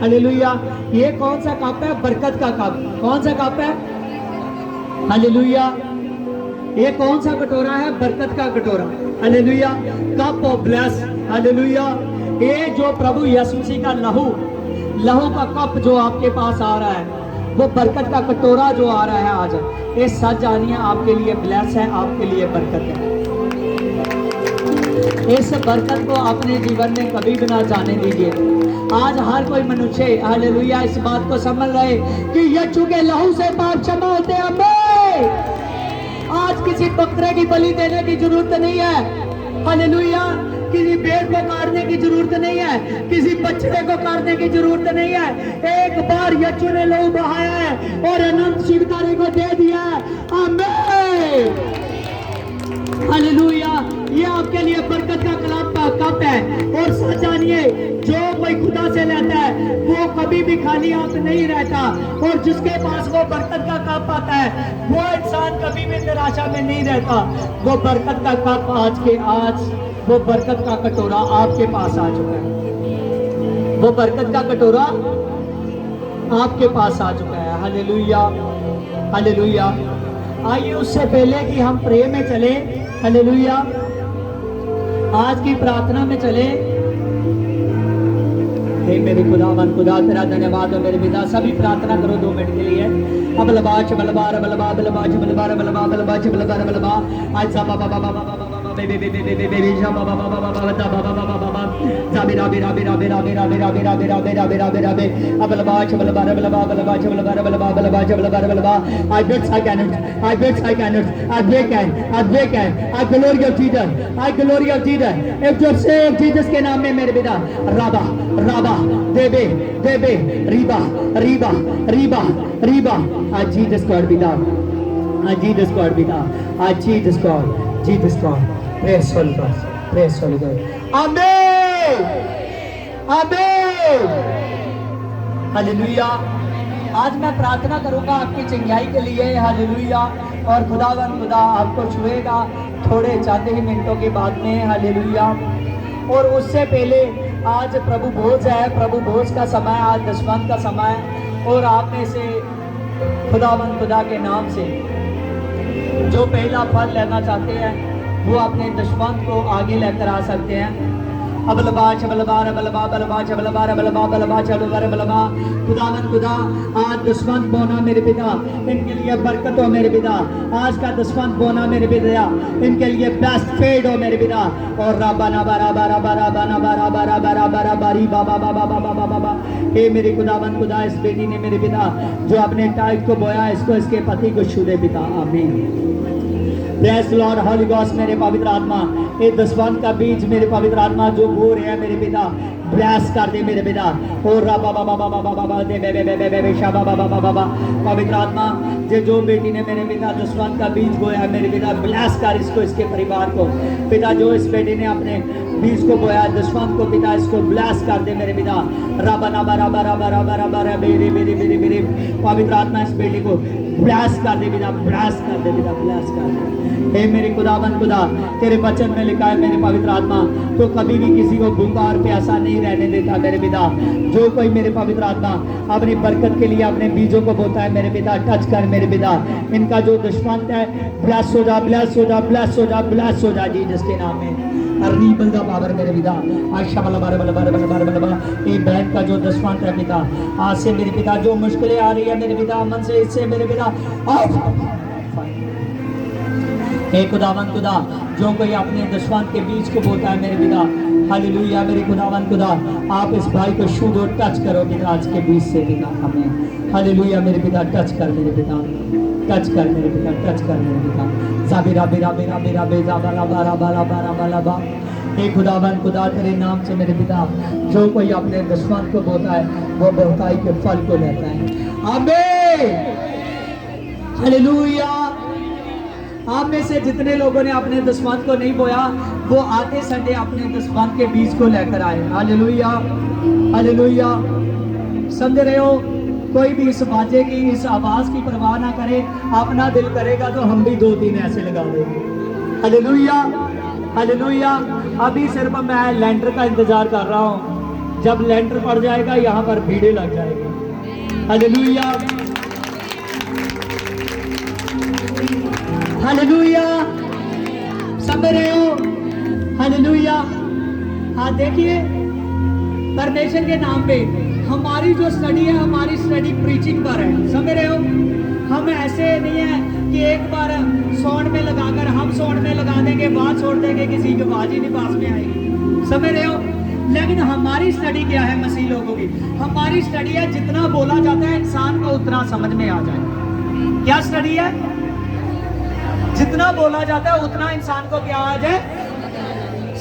हालेलुया। ये कौन सा कप है? बरकत का कप। कौन सा कप है? हालेलुया। ये कौन सा कटोरा है? बरकत का कटोरा। Hallelujah. Cup of bless. Hallelujah. ये जो प्रभु यीशु मसीह का लहू का कप जो आपके पास आ रहा है, वो बरकत का कटोरा जो आ रहा है आज, ये सच जानिए आपके लिए ब्लेस है, आपके लिए बरकत है। इस बरकत को अपने जीवन में कभी भी ना जाने दीजिए। आज हर कोई मनुष्य, हालेलुया, इस बात को समझ रहे कि यीशु के लहू से पाप क्षमा होते हैं। आज किसी बकरे की बलि देने की जरूरत नहीं है। हालेलुया। किसी भेड़ को काटने की जरूरत नहीं है, किसी बछड़े को काटने की जरूरत नहीं है। एक बार यीशु ने लहू बहाया है और अनंत छुटकारे को दे दिया है। आमीन, हालेलुया। ये आपके लिए बरकत का कप है। और सच जानिए, जो कोई खुदा से लेता है वो कभी भी खाली हाथ नहीं रहता, और जिसके पास वो बरकत का कप आता है वो इंसान कभी भी निराशा में नहीं रहता। वो बरकत का कप आज वो बरकत का कटोरा आपके पास आ चुका है। वो बरकत का कटोरा आपके पास आ चुका है। Hallelujah, hallelujah. आइए उससे पहले कि हम प्रे में चले, हालेलुया, आज की प्रार्थना में चले। हे मेरे खुदावन, खुदा तेरा धन्यवाद हो मेरे पिता। सभी प्रार्थना करो 2 मिनट के लिए। अब बलबाच बलबार बलबा बलबाच बलबार बलबा बलबाच बलबार बलबा आज सा बाबा बाबा बाबा बाबा बेबे बेबे बेबे बेबे शा बाबा बाबा बाबा बाबा बाबा बाबा जाबेरा बेरा बेरा बेरा बेरा बेरा बेरा बेरा बेरा बेरा बेरा बे अब बलबाच बलबार बलबा बलबाच बलबार बलबा बलबाच बलबार बलबा I bet I cannot, I bet I cannot, I break can, I glory of Jesus, I glory of Jesus। एक जोर से जीसस के नाम में मेरे पिता राबा राबा देबे देबे रीबा रीबा रीबा रीबा आज जीसस गॉड पिता, आज जीसस गॉड पिता, आज Jesus God, Jesus God. Praise Holi God, praise Holi God. आमीन, आमीन, हालेलुया। आज मैं प्रार्थना करूंगा आपकी चंगाई के लिए, हालेलुया। और खुदावन खुदा आपको छुएगा थोड़े चंद ही मिनटों के बाद में, हालेलुया। और उससे पहले आज प्रभु भोज है, प्रभु भोज का समय, आज दशवंत का समय। और आप में से खुदावन खुदा के नाम से जो पहला फल लेना चाहते हैं वो अपने दशवंत को आगे लेकर आ सकते हैं। अबलबा चबलबा रबलबा बलबा चबलबा रबलबा बलबा चबलबा रबलबा खुदावन खुदा आज दशवंत बोना मेरे पिता, इनके लिए बरकत हो मेरे पिता। आज का दशवंत बोना मेरे पिता, इनके लिए बेस्ट फेड हो मेरे पिता। और राबा ना बारा बारा बारा बारा बारा बारा बारा बारा बारी बाबा बाबा बाबा बाबा बाबा हे मेरे खुदावन खुदा, इस बेटी ने मेरे पिता जो अपने टाइट को बोया, इसको इसके पति को छू दे पिता। आमीन। Praise Lord, Holi ghost. मेरे पवित्र आत्मा ये दशवंत का बीज मेरे पवित्र आत्मा जो बो रहे हैं मेरे पिता, ब्लेस कर दे मेरे पिता। और राबा बाबा बाबा बाबा बाबा दे बे बे बे बे बे शाबा बाबा बाबा बाबा पवित्र आत्मा जो बेटी ने मेरे पिता दशवंत का बीज बोया है मेरे पिता, ब्लेस कर इसको, इसके परिवार को पिता। जो इस बेटी ने अपने बीज को बोया दशवंत को पिता, इसको ब्लेस कर दे मेरे पिता। राबा ना बारा बारा बारा बारा बारा मेरे मेरे मेरे मेरे पवित्र आत्मा इस बेटी को ब्लेस कर दे पिता, ब्लेस कर दे पिता, ब्लेस कर दे। हे मेरे खुदावन खुदा, तेरे वचन में लिखा है मेरे पवित्र आत्मा तो कभी भी किसी को भूखा और प्यासा नहीं रहने देता मेरे पिता। जो कोई मेरे पवित्र आत्मा अपनी बरकत के लिए अपने बीजों को बोता है मेरे पिता, टच कर मेरे पिता। इनका जो दशवंत है ब्लेस हो जा, ब्लेस हो जा, ब्लेस हो जा, ब्लेस हो जा जी, जिसके नाम में अरनी बंदा पावर मेरे पिता। आशा बल बार बल बार बल बार बल बार ये बहन का जो दशवंत है पिता, आज से मेरे पिता जो मुश्किलें आ रही है मेरे पिता मन से, इससे मेरे पिता हे खुदावन खुदा, जो कोई अपने दशवंत के बीज को बोता है मेरे पिता, हालेलुया। मेरे खुदावन खुदा, आप इस भाई को छू दो, टच करो पिता आज के बीज से पिता, हमें हालेलुया मेरे पिता, टच कर मेरे पिता, टच कर मेरे पिता, टच कर मेरे पिता। जाबिरा बिरा बिरा बिरा बेजा बाला बारा बाला बारा बाला बा हे खुदावन खुदा, तेरे नाम से मेरे पिता जो कोई अपने दशवंत को बोता है वो बहुताई के फल को लेता है। आमीन, हालेलुया। आप में से जितने लोगों ने अपने दशवंत को नहीं बोया वो आते संडे अपने दशवंत के बीज को लेकर आए। Hallelujah, hallelujah. समझ रहे हो, कोई भी इस बाजे की, इस आवाज की परवाह ना करे। अपना दिल करेगा तो हम भी 2-3 ऐसे लगा देंगे। Hallelujah, hallelujah. अभी सिर्फ मैं लेंटर का इंतजार कर रहा हूँ, जब लेंटर पड़ जाएगा यहाँ पर भीड़ें लग जाएगी। Hallelujah, hallelujah. समझ रहे हो, हालेलुया। हाँ देखिए, परमेश्वर के नाम पे हमारी जो स्टडी है, हमारी स्टडी प्रीचिंग पर है। समझ रहे हो, हम ऐसे नहीं है कि एक बार साउंड में लगाकर हम साउंड में लगा देंगे, बात छोड़ देंगे, किसी की आवाज ही नहीं पास में आएगी। समझ रहे हो, लेकिन हमारी स्टडी क्या है मसीह लोगों की? हमारी स्टडी है जितना बोला जाता है इंसान को उतना समझ में आ जाए। क्या स्टडी है? जितना बोला जाता है उतना इंसान को क्या आ जाए,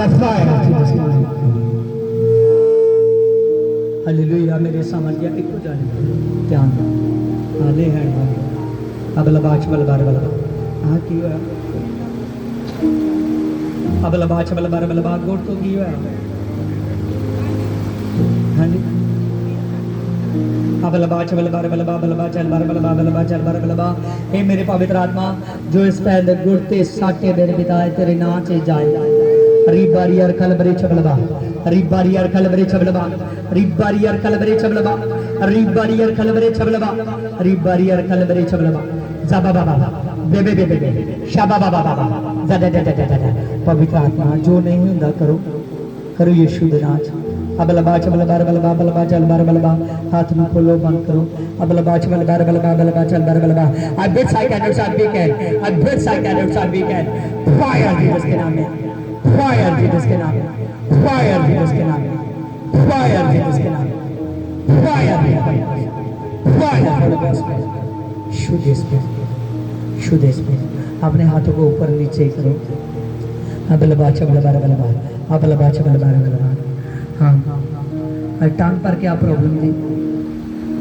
The fire of Jesus Christ. Hallelujah मेरे सामर्थ्य एक हो जाने ध्यान दो हाले है अब लबाच बल बार बल हाँ की हुआ अब लबाच बल बार बल बार गोट तो की हुआ हाँ जी अब लबाच बल बार बल चल बार बल चल बार बल हे मेरे पवित्र आत्मा जो इस पहले गुड़ते साटे मेरे पिता तेरे नाम से जाए रिबारियर कलबरे छबलबा रिबारियर कलबरे छबलबा रिबारियर कलबरे छबलबा रिबारियर कलबरे छबलबा रिबारियर कलबरे छबलबा जाबा बाबा बेबे बेबे बेबे शाबा बाबा बाबा जदा जदा जदा पवित्र आत्मा जो नहीं हुंदा करो करो यीशु दे नाम अब लबा चल बार बलबा चल बार बलबा हाथ में खोलो बंद करो अब लबा चल बार बलबा चल बार बलबा आई बिड साइकाइट्रिस्ट ऑफ वीकेंड आई बिड साइकाइट्रिस्ट ऑफ वीकेंड फायर जीसस के नाम में फायर जीसस के नाम में फायर जीसस के नाम में फायर जीसस के नाम में फायर फायर शुद्ध स्पिरिट अपने हाथों को ऊपर नीचे करो अब लबा चल बार बलबा अब लबा चल बार बलबा हाँ टांग पर क्या प्रॉब्लम थी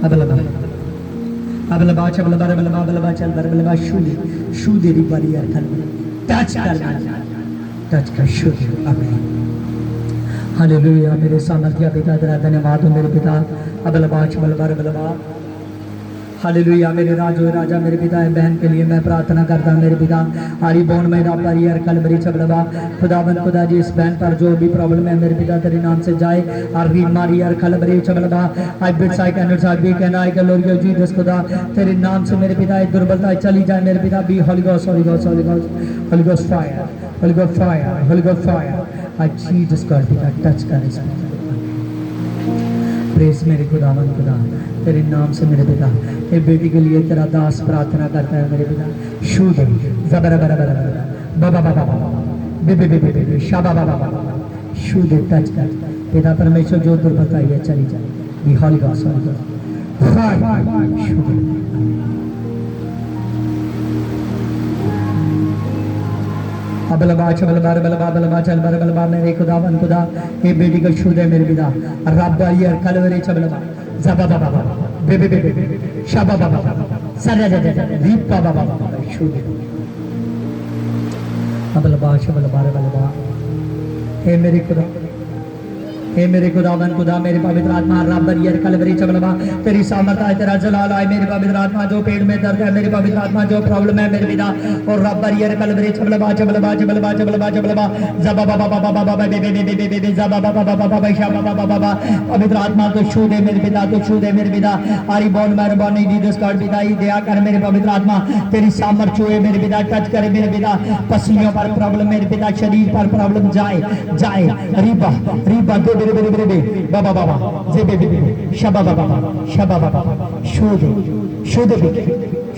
अब लबा चल बलबा शुद्ध रिबारी अर्थ टच कर शुद्ध अमेन हालेलुया मेरे सामर्थ्य पिता तेरा धन्यवाद हो मेरे पिता अब लबा चल बलबा हालेलुया मेरे राजा मेरे पिता है बहन के लिए मैं प्रार्थना करता हूँ मेरे पिता हरी बोन में पर यार कलबरी चबलबा खुदाबंद खुदा जी इस बहन पर जो भी प्रॉब्लम है मेरे पिता तेरे नाम से जाए और मारी यार कलबरी चबलबा आई बिट्स I can not be can I glory of Jesus खुदा तेरे नाम से मेरे पिता दुर्बलता चली जाए मेरे पिता be Holi ghost fire I Jesus God पिता टच कर इस प्रेस मेरे खुदावन खुदा तेरे नाम से मेरे पिता ये बेटी के लिए तेरा दास प्रार्थना करता है मेरे पिता शुद्ध जबर बर बर बाबा बाबा बाबा बेबे बेबे बेबे शाबा बाबा बाबा शुद्ध टच कर पिता परमेश्वर जो दुर्बलता है चली जाए बी होली गॉड शुद्ध अब लबा चल बार मेरे खुदावन खुदा ये बेटी का शुद्ध है मेरे पिता रब यार कलवरे चबलबा जबा बाबा बेबे बेबे शाबा बाबा सरा दीप बाबा शुद्ध अब लबा चल बार हे मेरे खुदा हे मेरे खुदावन खुदा मेरे पवित्र आत्मा रब यार कलवरी चबलबा तेरी सामर्थ है तेरा जलाल है मेरे पवित्र आत्मा जो पेट में दर्द है मेरे पवित्र आत्मा जो प्रॉब्लम है मेरे पिता और रब यार कलवरी चबलबा जबा बाबा बेबे बेबे बेबे जबा बाबा शाबा बाबा पवित्र आत्मा तो शुद्ध है मेरे पिता तो शुद्ध है मेरे पिता हरी बोल मेहरबानी जीसस गॉड पिता ही दया कर मेरे पवित्र आत्मा तेरी सामर्थ है मेरे पिता टच करे मेरे पिता पसीनों पर प्रॉब्लम मेरे पिता शरीर पर प्रॉब्लम जाए रिबा बेरे बाबा बाबा जे बेबे शबा बाबा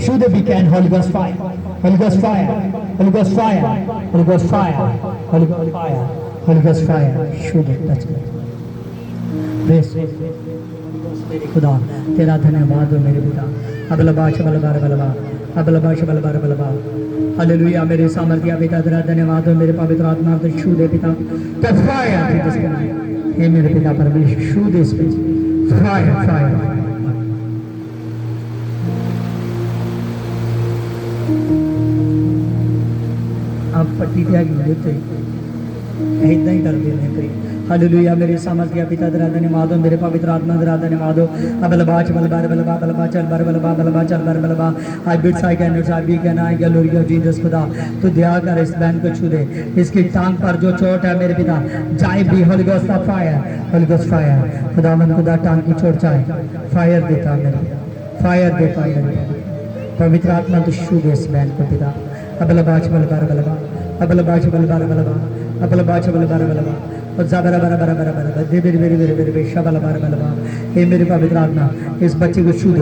शुद्ध भी कैन होली गोस्ट फायर शुद्ध टच कर प्रेस खुदा तेरा धन्यवाद हो मेरे पिता अब लबा चल बार बलबा हालेलुया मेरे सामर्थ्य पिता तेरा धन्यवाद हो मेरे पवित्र आत्मा तो शुद्ध पिता हे मेरे पिता परमेश्वर शुद्ध स्पिरिट फायर अब पट्टी त्यागी देते ऐसा ही कर देने कई हालेलुया मेरे सामर्थ्य पिता तेरा धन्यवाद हो मेरे पवित्र आत्मा तेरा धन्यवाद हो अब लबा चल बार आई बिट्स I can not be can I glory of Jesus खुदा तू दया कर इस बहन को छू दे इसकी टांग पर जो चोट है मेरे पिता जाए भी होली गोस्ट फायर खुदा मन खुदा टांग की चोट जाए फायर देता मेरे पवित्र आत्मा तो छू दे इस बहन को पिता अब लबा चल बार और ज़ाबरा बरा दे शबल बार हे मेरे पवित्र आत्मा इस बच्चे को शुद्ध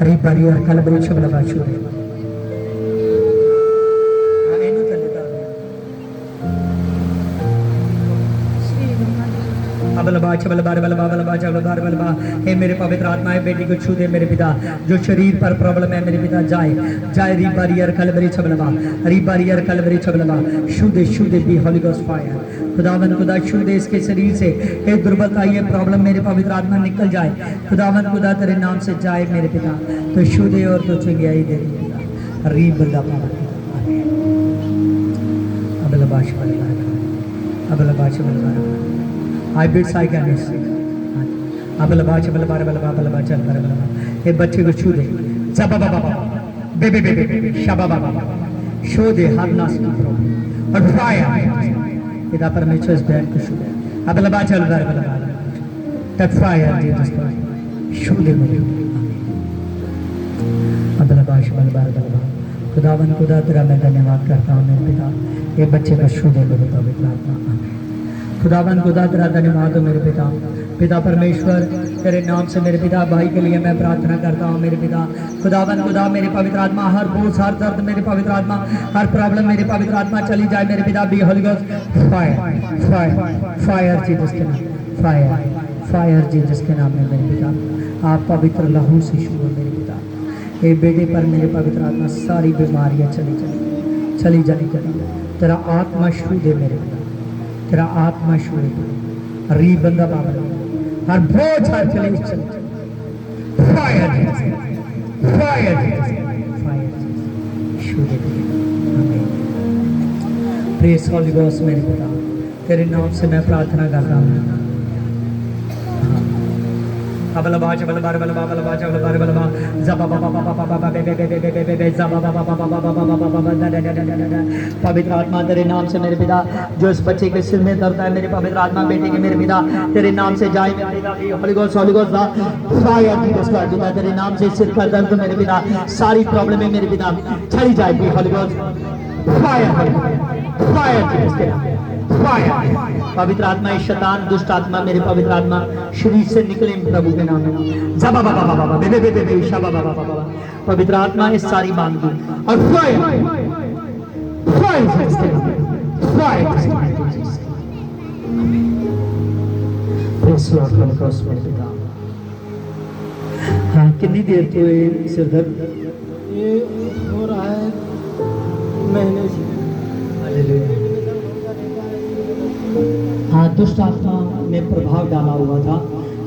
रिपा और कलबरी शबल शुद्ध अब हे मेरे पवित्र आत्मा है बेटी को छू दे मेरे पिता, जो शरीर पर प्रॉब्लम है मेरे पिता जाए जाए रिबारियर कलवरी छबलवा रिबारियर कलवरी छबलवा शू दे बी होली गोस्ट फायर खुदावन खुदा छू दे इसके शरीर से हे दुर्बलता ये प्रॉब्लम मेरे पवित्र आत्मा निकल जाए खुदावन खुदा तेरे नाम से जाए मेरे पिता तो छू दे और तो चंगियाई दे रीबदा पापा अबलबाश अबलबाश आई बिट साइकानिस अबलबाश अबलबाश ये बच्चे को छू दे जबा बाबा बेबे बेबे शबा बाबा शो दे हर नास की प्रॉब्लम और फायर पिता परमेश्वर इस बैठ को छू दे अबलबाश अबलबाश टच फायर जीसस क्राइस्ट छू दे मुझे अबलबाश अबलबाश खुदावन खुदा तेरा मैं धन्यवाद करता हूँ मेरे पिता ये बच्चे का छू दे मेरे पवित्र आत्मा खुदावन खुदा तेरा धन्यवाद हो मेरे पिता पिता परमेश्वर तेरे नाम से मेरे पिता भाई के लिए मैं प्रार्थना करता हूँ मेरे पिता खुदावन खुदा मेरे पवित्र आत्मा हर बोझ हर दर्द मेरे पवित्र आत्मा हर प्रॉब्लम मेरे पवित्र आत्मा चली जाए मेरे पिता be Holi ghost fire fire fire Jesus के नाम फायर फायर जीसस के नाम में मेरे पिता आप पवित्र लहू से छू मेरे पिता ये बेटे पर मेरे पवित्र आत्मा सारी बीमारियां चली चली तेरा आत्मा छू दे मेरे पिता तेरा आत्मा छू दे री बंदा बाबा हर बोझ हर चली फायर फायर फायर छू दे आमीन प्रेज होली गोस्ट मेरे पिता तेरे नाम से मैं प्रार्थना करता हूँ अबलबाच अबलबार अबलबा अबलबाच अबलबार अबलबा जबा बाबा बाबा बाबा बेबे बेबे बेबे बेबे जबा बाबा बाबा बाबा बाबा बाबा पवित्र आत्मा तेरे नाम से मेरे पिता जो इस बच्चे के सिर में दर्द है मेरे पवित्र आत्मा बेटे के मेरे पिता तेरे नाम से जाए मेरे पिता Holi ghost fire Jesus Christ पिता तेरे नाम से सिर का दर्द मेरे पिता सारी प्रॉब्लम है मेरे पिता चली जाएगी Holi ghost fire fire Jesus के नाम फायर पवित्र आत्मा शैतान दुष्ट आत्मा मेरे पवित्र आत्मा शरीर से निकले प्रभु के नाम में जबा बाबा बाबा बेबे बेबे बेबे शबा बाबा बाबा पवित्र आत्मा इस सारी मांग दो और fire fire fire praise Lord Holi ghost मेरे पिता हाँ कितनी देर तो ये सिर दर्द ये हो रहा है महीने से हालेलुया हाँ दुष्ट आत्मा में प्रभाव डाला हुआ था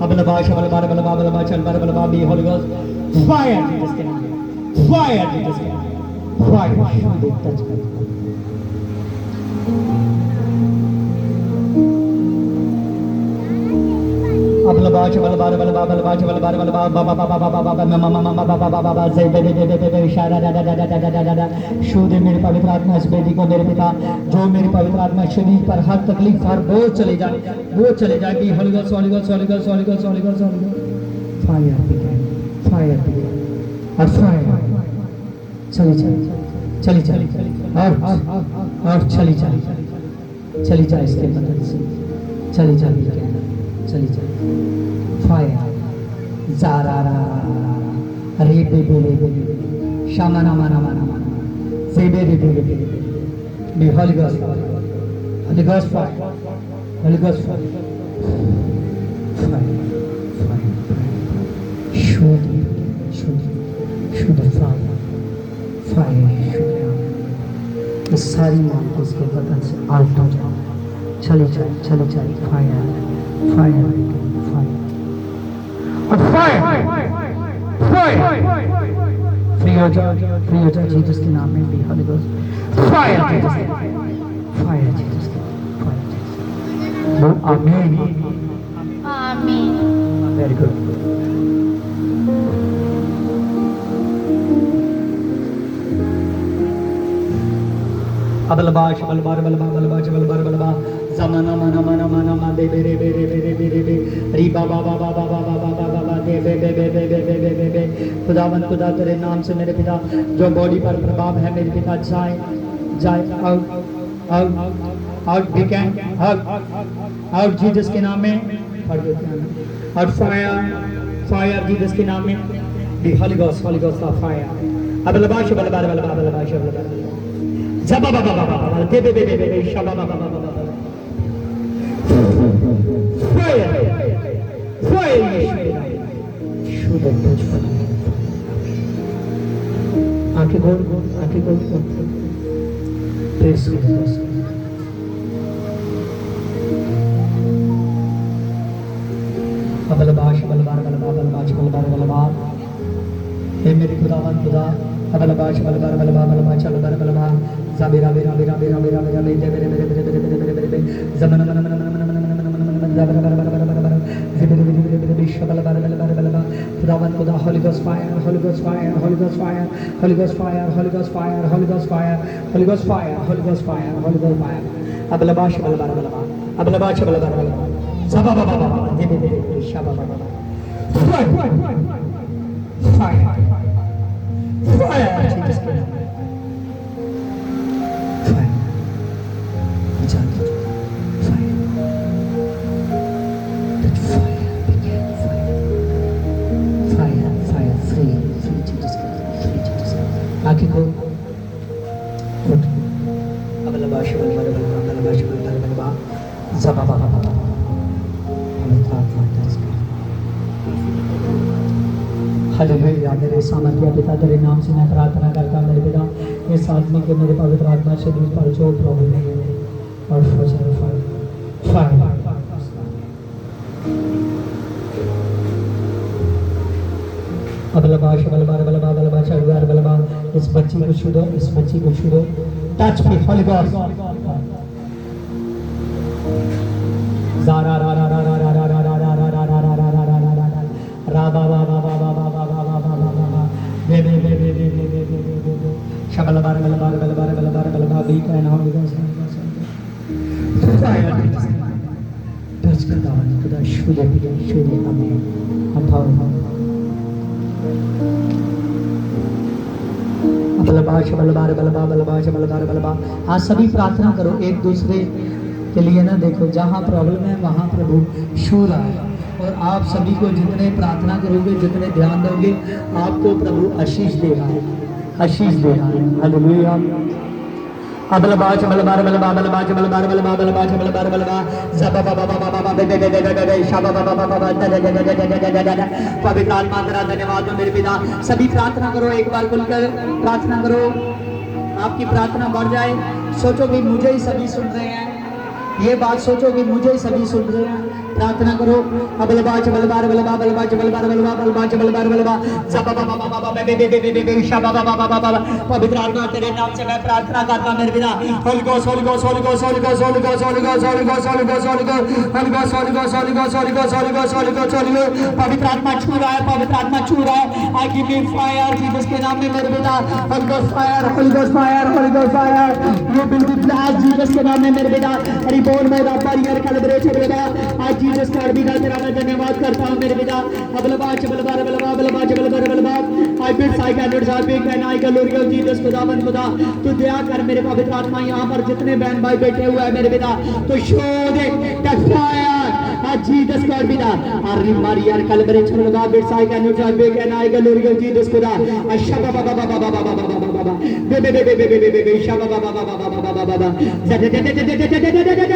अबलबाश अबलबार अबलबा अबलबाच अबलबार अबलबा बी होली गोस्ट फायर जीसस के नाम में फायर जीसस के नाम में फायर टच कर अबलबाच अबलबार अबलबा अबलबाच अबलबार अबलबा बाबा बाबा बाबा बाबा मामा मामा बाबा बाबा बाबा जय बे बे बे बे इशारा दा दा दा दा दा दा दा शू दे मेरे पवित्र आत्मा इस बेटी को मेरे पिता जो मेरे पवित्र आत्मा शरीर पर हर तकलीफ हर बोझ चले जाए वो चले जाए be Holi Ghost Holy Ghost Holy Ghost Holy Ghost Holy Ghost Holy ghost fire fire और फायर चली चली और चली जाए इसके बदन से चली फायर जारा रे बे बे बे शामा नामा नामा नामा से बे बे बे बे holy ghost fire holy ghost fire शुद्ध फायर इस सारी मांग को इसके बदन से आउट हो जाए चली जाए फायर फायर और फायर फ्री हो जाओ जीसस के नाम में भी होली गोस्ट फायर जीसस के आमीन आमीन वेरी गुड अबलबाश अबलबार अबलबा अबलबाच अबलबार अबलबा ज़माना माना माना माना मा दे बे रे बे रे बे रे बे रे बे री बा बा बा बा बा बा बा बा बा बा दे बे बे बे बे बे बे बे बे खुदावन खुदा तेरे नाम से मेरे पिता जो बॉडी पर प्रभाव है मेरे पिता जाए आउट बिकैन आउट जीसस के नाम में और फायर जीसस के नाम में दी होली गोस्ट ऑफ फायर अबलबाश अबलबार अबलबा अबलबाश अबलबार जबा बाबा बाबा बाबा दे बे बे बे बे शबा बाबा बाबा बाबा फायर आंखें खोल, आंखें खोल, प्रेस अबलबाश बलबार बलबार बलबाश बलबार बलबार। हे मेरे खुदावन खुदा, अबलबाश बलबार बलबार बलबाश बलबार बलबार। ज़बीरा बेरा बेरा बेरा बेरा बेरा बेरा मेरे मेरे मेरे मेरे मेरे मेरे मेरे ज़मन मन मन मन मन मन मन मन मन मन ज़बीरा बेरा बेरा बेरा बेरा ज़बीरा बेरा बेरा बेरा बेरा बलबार बलबार बलबार। खुदावन खुदा, holy ghost fire, holy ghost fire, holy ghost fire, holy ghost fire, holy ghost fire, holy ghost fire, holy ghost fire, holy ghost fire, holy ghost fire. अबलबाश बलबार बलबार, अबलबाश बलबार बलबार। ज़बा बाबा बाबा दे दे दे दे शाबा बाबा। Fire, fire, fire, fire, Jesus Christ. Fire, fire, that fire began, fire, fire, free, Jesus Christ, free Jesus Christ. आगे को उठ, अब लबाश बल बल बल बल लबाश बल बल बल बा, ज़बा बाबा बाबा, हमें प्रार्थना करते हैं। हालेलुया। मेरे सामर्थ्य पिता, तेरे नाम से मैं प्रार्थना करता हूँ मेरे पिता, इस आदमी के मेरे पवित्र आत्मा से दूर पर जो प्रभु ने और अबलबाश बलबार बलबार बलबाश अगुआर बलबार। इस बच्ची को छू दो, इस बच्ची को छू दो। Touch me holy God. ज़ारा रा रा रा रा रा रा रा रा रा रा रा रा रा रा रा रा रा बा बा बा बा बा बा बा बा बा बा बा बा बे बे बे बे बे बे बे बे बे बे शबल बार बलबार बलबार बलबार बलबार भी कहना होगा। टच करता हूँ खुदा, छू दे हमें, हम भाव बलबाश बलबार बलबार बलबाश बलबार बलबार। हाँ, सभी प्रार्थना करो एक दूसरे के लिए ना। देखो, जहाँ प्रॉब्लम है वहाँ प्रभु छू रहा है, और आप सभी को जितने प्रार्थना करोगे, जितने ध्यान दोगे, आपको प्रभु आशीष दे रहा है, आशीष दे रहा है। हालेलुया। अबलबाश बलबार बलबार बलबाश बलबार बलबार बलबाश बलबार बलबार ज़बा बाबा बाबा बाबा बे बे बे बे बे बे शाबा बाबा बाबा बाबा दा दा दा दा दा दा दा। पवित्र आत्मा तेरा धन्यवाद हो मेरे पिता। सभी प्रार्थना करो, एक बार खुलकर प्रार्थना करो, आपकी प्रार्थना बढ़ जाए। सोचो कि मुझे ही सभी सुन रहे हैं, ये बात सोचो कि मुझे ही सभी सुन रहे हैं। प्रार्थना करो। अबलबाश बलबार बलबार बलबाश बलबार बलबार बलबाश बलबार बलबार ज़बा बाबा बाबा बाबा बे बे बे बे बे शाबा बाबा बाबा बाबा। पवित्र आत्मा तेरे नाम से मैं प्रार्थना करता हूं मेरे पिता। Holi Ghost Holy Ghost Holy Ghost Holy Ghost Holy Ghost Holy Ghost Holy Ghost Holy Ghost Holy Ghost Holy Ghost Holy Ghost Holy Ghost Holy Ghost Holy Ghost Holy Ghost Holy ghost. पवित्र आत्मा छू रहा है, पवित्र आत्मा छू रहा है। I give you fire Jesus के नाम में मेरे पिता। Holi ghost fire, holy ghost fire, holy ghost fire. You will be blessed Jesus के नाम में मेरे पिता। रिबोन में रब्बा यार कैलिब्रेशन बेटा। आज जीसस का बिना तेरा मैं धन्यवाद करता हूं मेरे पिता। अबलबाश बलबार बलबार बलबाश बलबार बलबार। आई बिट्स I can not speak and I can लोरियो जीसस खुदावन खुदा, तू दया कर मेरे पवित्र आत्मा। यहाँ पर जितने बहन भाई बैठे हुए हैं मेरे पिता, तो शो दे द फायर आज जीसस का बिना। अरे मारी यार कैलिब्रेशन लगा बिट्स I can not speak and I can लोरियो जीसस खुदा। अशबा बाबा बाबा बाबा बाबा बाबा बे बे बे बे बे बे बे शबा बाबा बाबा बाबा बाबा बाबा जद जद जद जद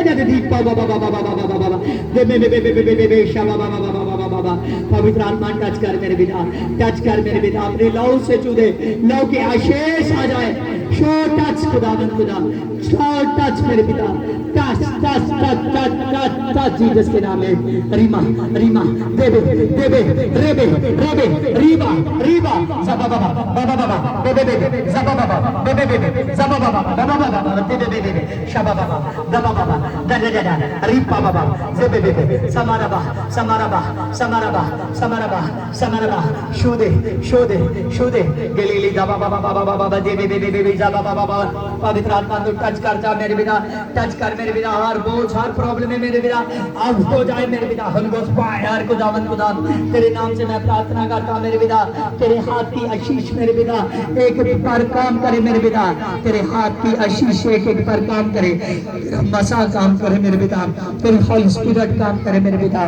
जद दीप बाबा बाबा बाबा बाबा बाबा बे बे बे बे बे बे शबा बाबा बाबा बाबा बाबा। पवित्र आत्मा टच कर मेरे पिता, टच कर मेरे पिता। अपने लहू से छू दे, लहू के आशीष आ जाए। शो टच खुदावन खुदा, शो टच मेरे पिता। Touch touch touch touch touch touch Jesus के नाम में। रीमा रीमा देबे देबे रेबे रेबे रीबा रीबा ज़बा बाबा बाबा बाबा बे बे बे ज़बा बाबा बे बे बे ज़बा बाबा बाबा बाबा दे बे बे बे शबा बाबा दबा बाबा दा दा दा रीपा बाबा जे बे बे समारा बा समारा बा समारा बा समारा बा समारा बा। शो दे शो दे शो दे गलीली दबा बाबा बाबा बाबा दे बे बे बे ज़बा बाबा बाबा। पवित्र आत्मा को टच कर जा मेरे पिता, टच कर मेरे पिता। हर बोझ हर प्रॉब्लम है मेरे पिता अब हो जाए मेरे पिता। होली गोस्ट फायर खुदावन खुदा, तेरे नाम से मैं प्रार्थना करता हूं मेरे पिता। तेरे हाथ की आशीष मेरे पिता एक पर काम करे मेरे पिता। तेरे हाथ की आशीष एक पर काम करे, मसा काम करे मेरे पिता। तेरे होली स्पिरिट काम करे मेरे पिता।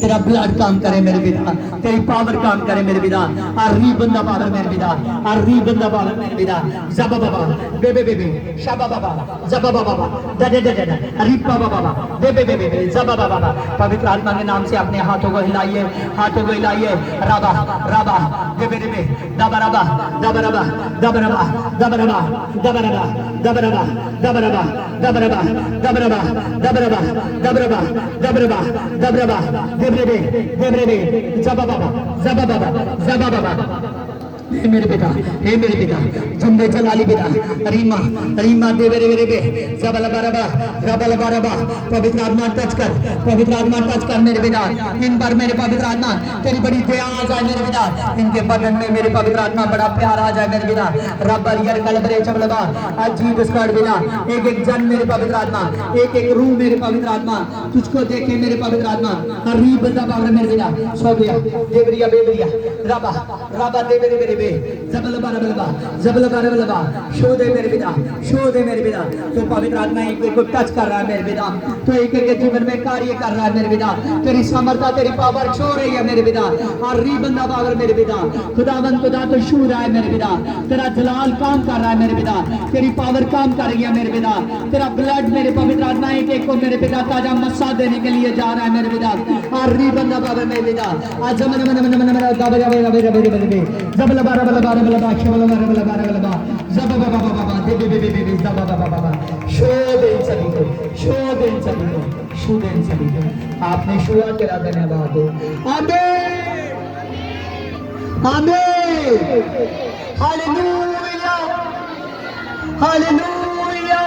तेरा ब्लड काम करे मेरे पिता, तेरी पावर काम करे मेरे पिता। अरी बंदा पावर मेरे पिता, अरी बंदा पावर मेरे पिता। जबा बाबा बेबे बेबे शाबा बाबा जबा बाबा दे दे दे अरी बाबा बाबा बेबे बेबे जबा बाबा। पवित्र आत्मा के नाम से अपने हाथों को हिलाइए, हाथों को हिलाइए। राबा राबा बेबे बेबे दबा रबा दबा रबा दबा रबा दबा रबा दबा रबा दबा रबा दबा रबा दबा रबा दबा रबा दबा रबा दबा रबा दबा रबा दबा रबा देबरे देबरे जबा बाबा जबा बाबा जबा बाबा। हे मेरे पिता, हे मेरे पिता, जिंदे जलाली पिता। रीमा रीमा देवे रे रे बे जबल बरबा रबल बरबा। पवित्र आत्मा टच कर, पवित्र आत्मा टच कर मेरे पिता। इन पर मेरे पवित्र आत्मा तेरी बड़ी दया आ जाए मेरे पिता। इनके बदन में मेरे पवित्र आत्मा बड़ा प्यार आ जाए मेरे पिता। रबर यार कलबरे चबलबा अजीब स्कर्ट पिता। एक एक जन मेरे पवित्र आत्मा, एक एक रूह मेरे पवित्र आत्मा तुझको देखे मेरे पवित्र आत्मा। हरी बंदा पावर मेरे पिता। सोबिया देवरिया बेबरिया रबा रबा देवे रे जबल बरबलबा जबल बरबलबा। शो दे मेरे पिता, शो दे मेरे पिता। तो पवित्र आत्मा एक एक को टच कर रहा है मेरे पिता, तो एक एक के जीवन में कार्य कर रहा है मेरे पिता। तेरी सामर्थ्य तेरी पावर छो रही है मेरे पिता। और री बंदा पावर मेरे पिता। खुदावन खुदा तो छू रहा है मेरे पिता। तेरा जलाल काम कर रहा है मेरे पिता, तेरी पावर काम कर रही है मेरे पिता। तेरा ब्लड मेरे पवित्र आत्मा एक एक को मेरे पिता ताजा मस्सा देने के लिए जा रहा है मेरे पिता। और री बंदा पावर मेरे पिता। आज मन मन मन मन मन दबे दबे दबे दबे दबे जबल बरबल बरबल बादशाह बरबल बरबल जब बाबा बाबा दे दे दे दे जब बाबा बाबा। शो दे सभी को, शो दे सभी को, शो दे सभी को। आपने शुआ तेरा धन्यवाद हो। आमीन आमीन हालेलुया हालेलुया।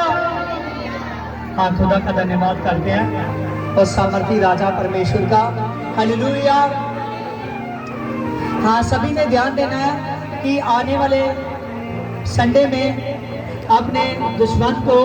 हाँ, खुदा का धन्यवाद करते हैं और सामर्थी राजा परमेश्वर का। हालेलुया। हाँ, सभी ने ध्यान देना है कि आने वाले संडे में अपने दुश्मन को